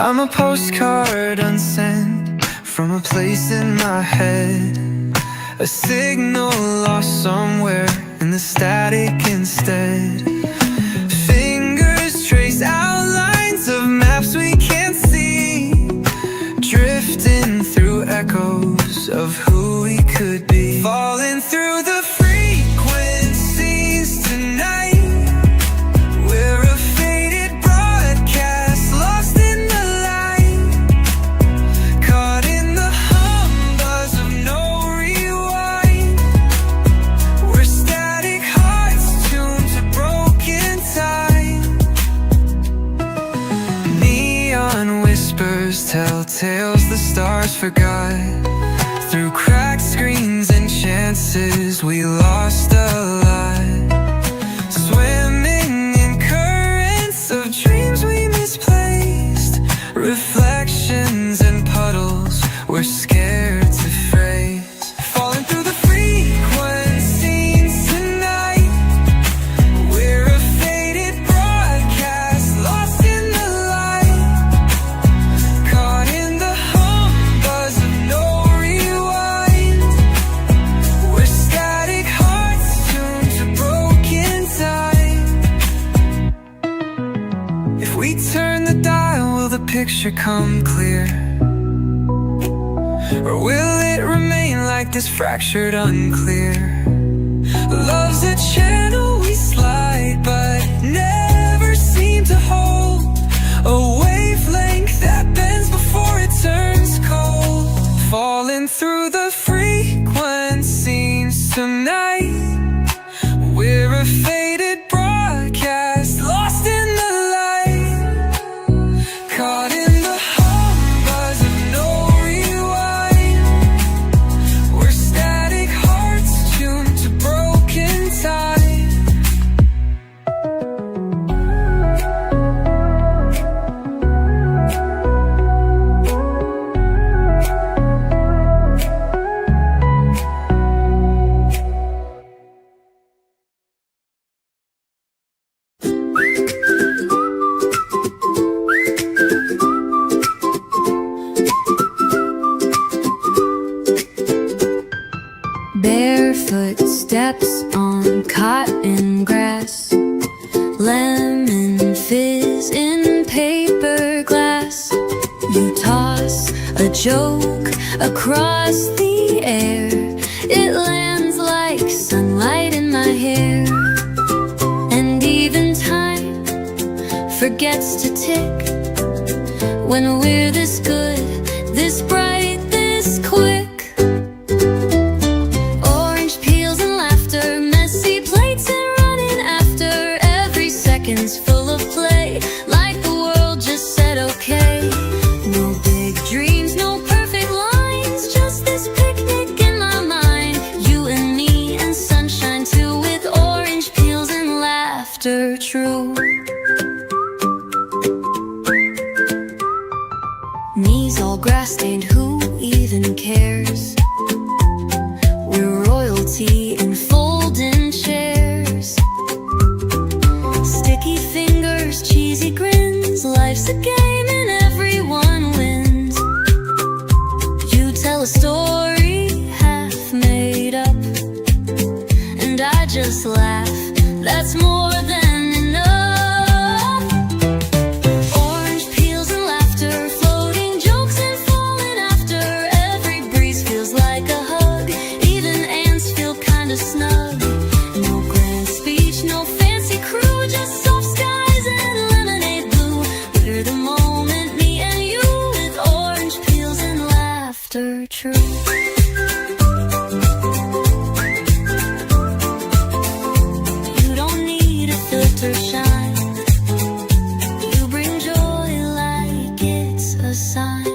[SPEAKER 2] I'm a postcard unsent from a place in my head, a signal lost somewhere in the static instead. Fingers trace outlines of maps we can't see, drifting through echoes of who we could be. Falling through the frequencies tonight. We're a faded broadcast, lost in the light, caught in the hum buzz of no rewind. We're static hearts tuned to broken time. Neon whispers tell tales the stars forgot. Through cracked screens and chances, we lost a lot. Swimming in currents of dreams we misplaced, reflections and puddles we're scared to phrase. Falling through the frequencies tonight. We're a faded broadcast, lost in the light, caught in the hum buzz of no rewind. We're static hearts tuned to broken time. If we turn the dial, will the picture come clear? Or will it remain like this, fractured, unclear? Love's a channel we slide, but never seem to hold. A wavelength that bends before it turns cold. Falling through the frequencies tonight. We're a faded broadcast, lost in the light, caught in the hum buzz of no rewind. We're static hearts tuned to broken time.
[SPEAKER 3] Barefoot steps on cotton grass, lemon fizz in paper glass. You toss a joke across the air, it lands like sunlight in my hair. And even time forgets to tick when we're this good, this bright, this quick. Orange peels and laughter, messy plates and running after. Every second's full of play, like the world just said okay. No big dreams, no perfect lines, just this picnic in my mind. You and me and sunshine too, with orange peels and laughter true. Knees all grass stained, who even cares? We're royalty in folding chairs. Sticky fingers, cheesy grins, life's a game and everyone wins. You tell a story half made up, and I just laugh, that's more than enough. Orange peels and laughter, floating jokes and falling after. Every breeze feels like a hug, even ants feel kinda snug. No grand speech, no fancy crew, just soft skies and lemonade blue. We're the moment, me and you, with orange peels and laughter true. You don't need a filter shine, you bring joy like it's a sign.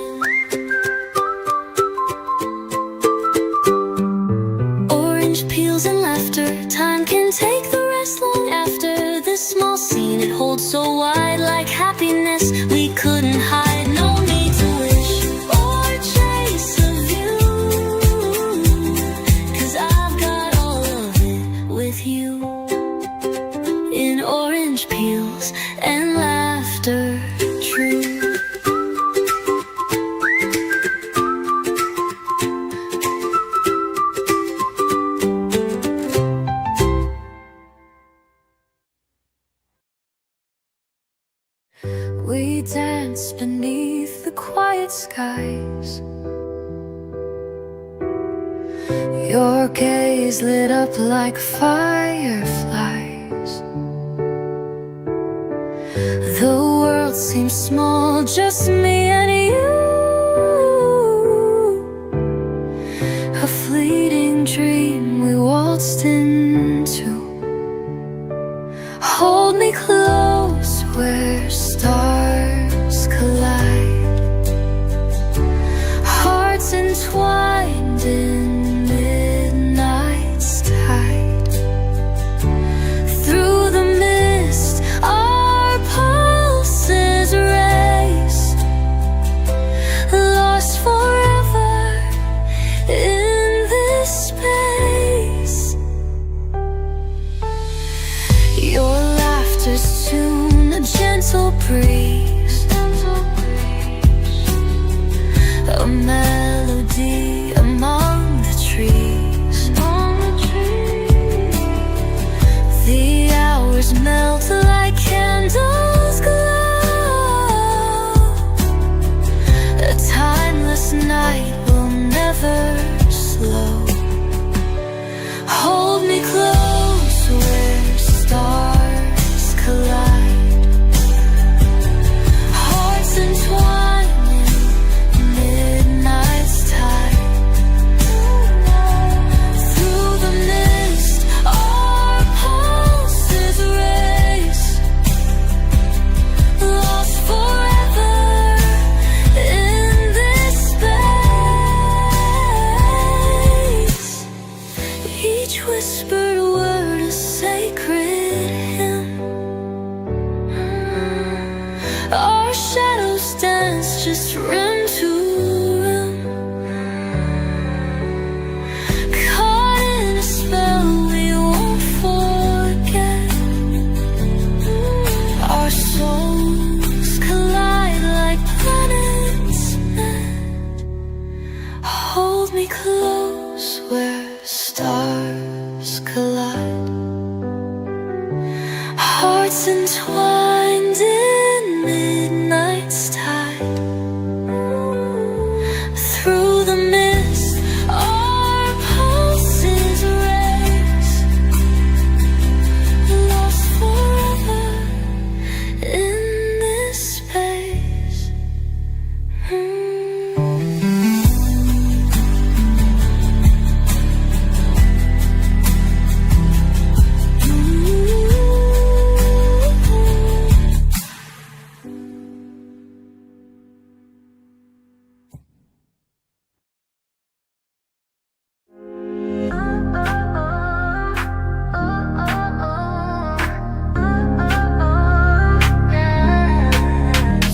[SPEAKER 3] Orange peels and laughter, time can take the rest long after. This small scene, it holds so wide, like happiness we couldn't hide. No need to wish or chase a view, 'cause I've got all of it with you. In orange peels and laughter true.
[SPEAKER 1] Your gaze lit up like fireflies. The world seems small, just me and you. A fleeting dream we waltzed into. Hold me close where stars collide. Hearts entwined in midnight's tide. Through the mist our pulses race, lost forever in this space. Your laughter's soon a gentle breeze, a melody among the trees. The hours melt like candles glow. A timeless night will never slow. Hold me close where stars collide. Hearts entwined in midnight's tide. Through the mist our pulses race, lost forever in this space. Each whispered word a sacred hymn. Our shadows dance just rim to rim, caught in a spell we won't forget. Our souls collide like planets met. Hold me close where stars collide. Hearts entwined in midnight's tide. Through the mist our pulses race, lost forever in this space.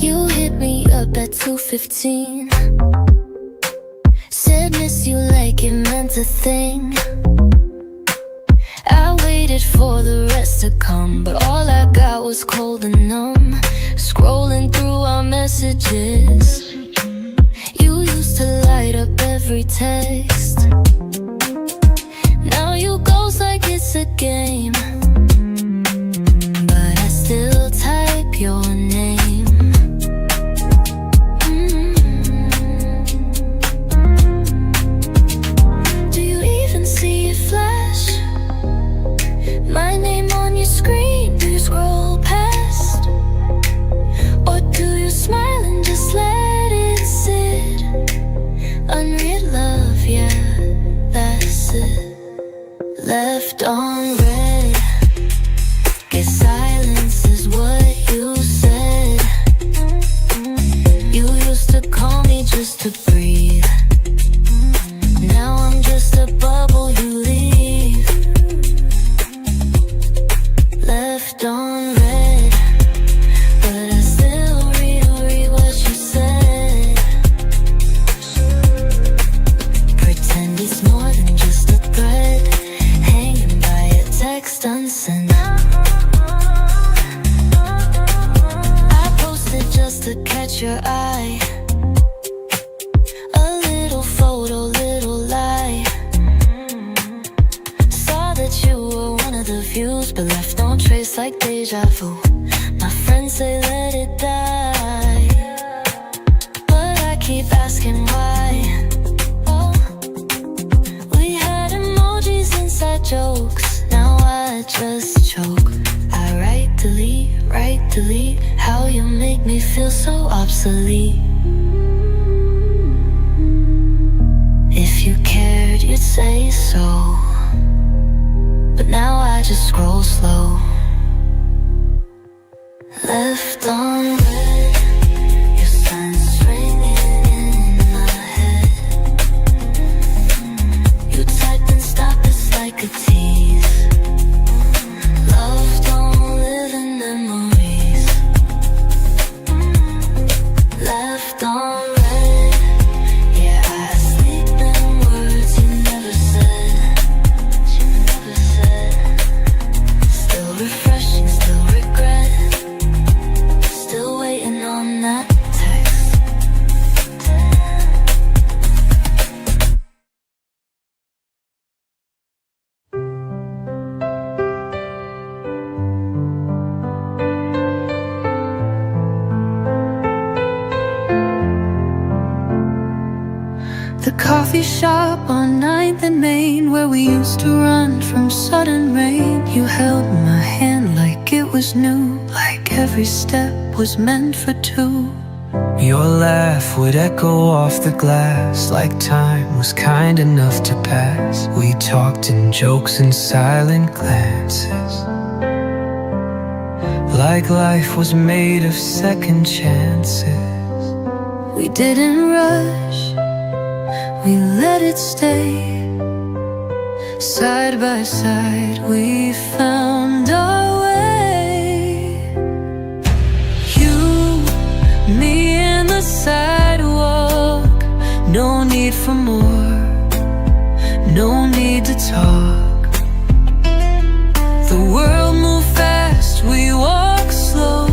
[SPEAKER 1] You hit me up at 2:15. Said miss you like it meant a thing. I waited for the rest to come, but all I got was cold and numb. Scrolling through our messages, you used to light up every text. Now you ghost like it's a game, but I still type your name. Do you even see it flash? My name on your screen, do you scroll past? Or do you smile and just let it sit? Unread love, yeah, that's it. Left on red, guess silence is what you said. You used to call me just to breathe. Now I'm just a bubble you leave. Left on red, but I still read what you said. Pretend it's more than just a thread, hanging by a text unsent. I posted just to catch your eye. A little photo, little lie. Saw that you were one of the few, but left no trace like deja vu. My friends say let it die, but I keep asking why. Oh, we had
[SPEAKER 3] inside jokes. Now I just choke. I write, delete, how you make me feel so obsolete. If you cared, you'd say so. But now I just scroll slow. Left on red, your signs ringing in my head. You type and stop, it's like a tease. Love don't live in memories. Left on red, yeah, I sleep in words you never said. Still refreshing, still regret. Still waiting on that text.
[SPEAKER 1] The coffee shop on 9th and Main, where we used to run from sudden rain. You held my hand like it was new, like every step was meant for two.
[SPEAKER 2] Your laugh would echo off the glass, like time was kind enough to pass. We talked in jokes and silent glances, like life was made of second chances.
[SPEAKER 1] We didn't rush, we let it stay. Side by side we found our way. You, me and the sidewalk. No need for more, no need to talk. The world moved fast, we walk slow.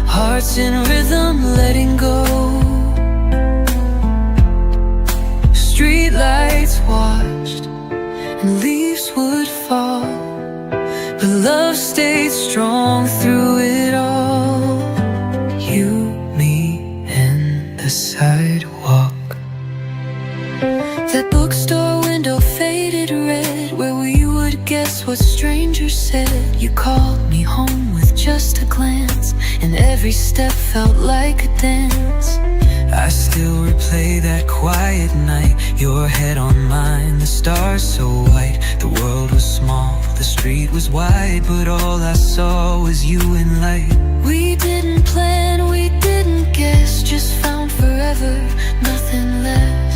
[SPEAKER 1] Hearts in rhythm, letting go. Street lights watched and leaves would fall, but love stayed strong through it all. You, me, and the sidewalk. That bookstore window faded red, where we would guess what strangers said. You called me home with just a glance, and every step felt like a dance.
[SPEAKER 2] I still replay that quiet night, your head on mine, the stars so white. The world was small, the street was wide, but all I saw was you in light.
[SPEAKER 1] We didn't plan, we didn't guess, just found forever, nothing left.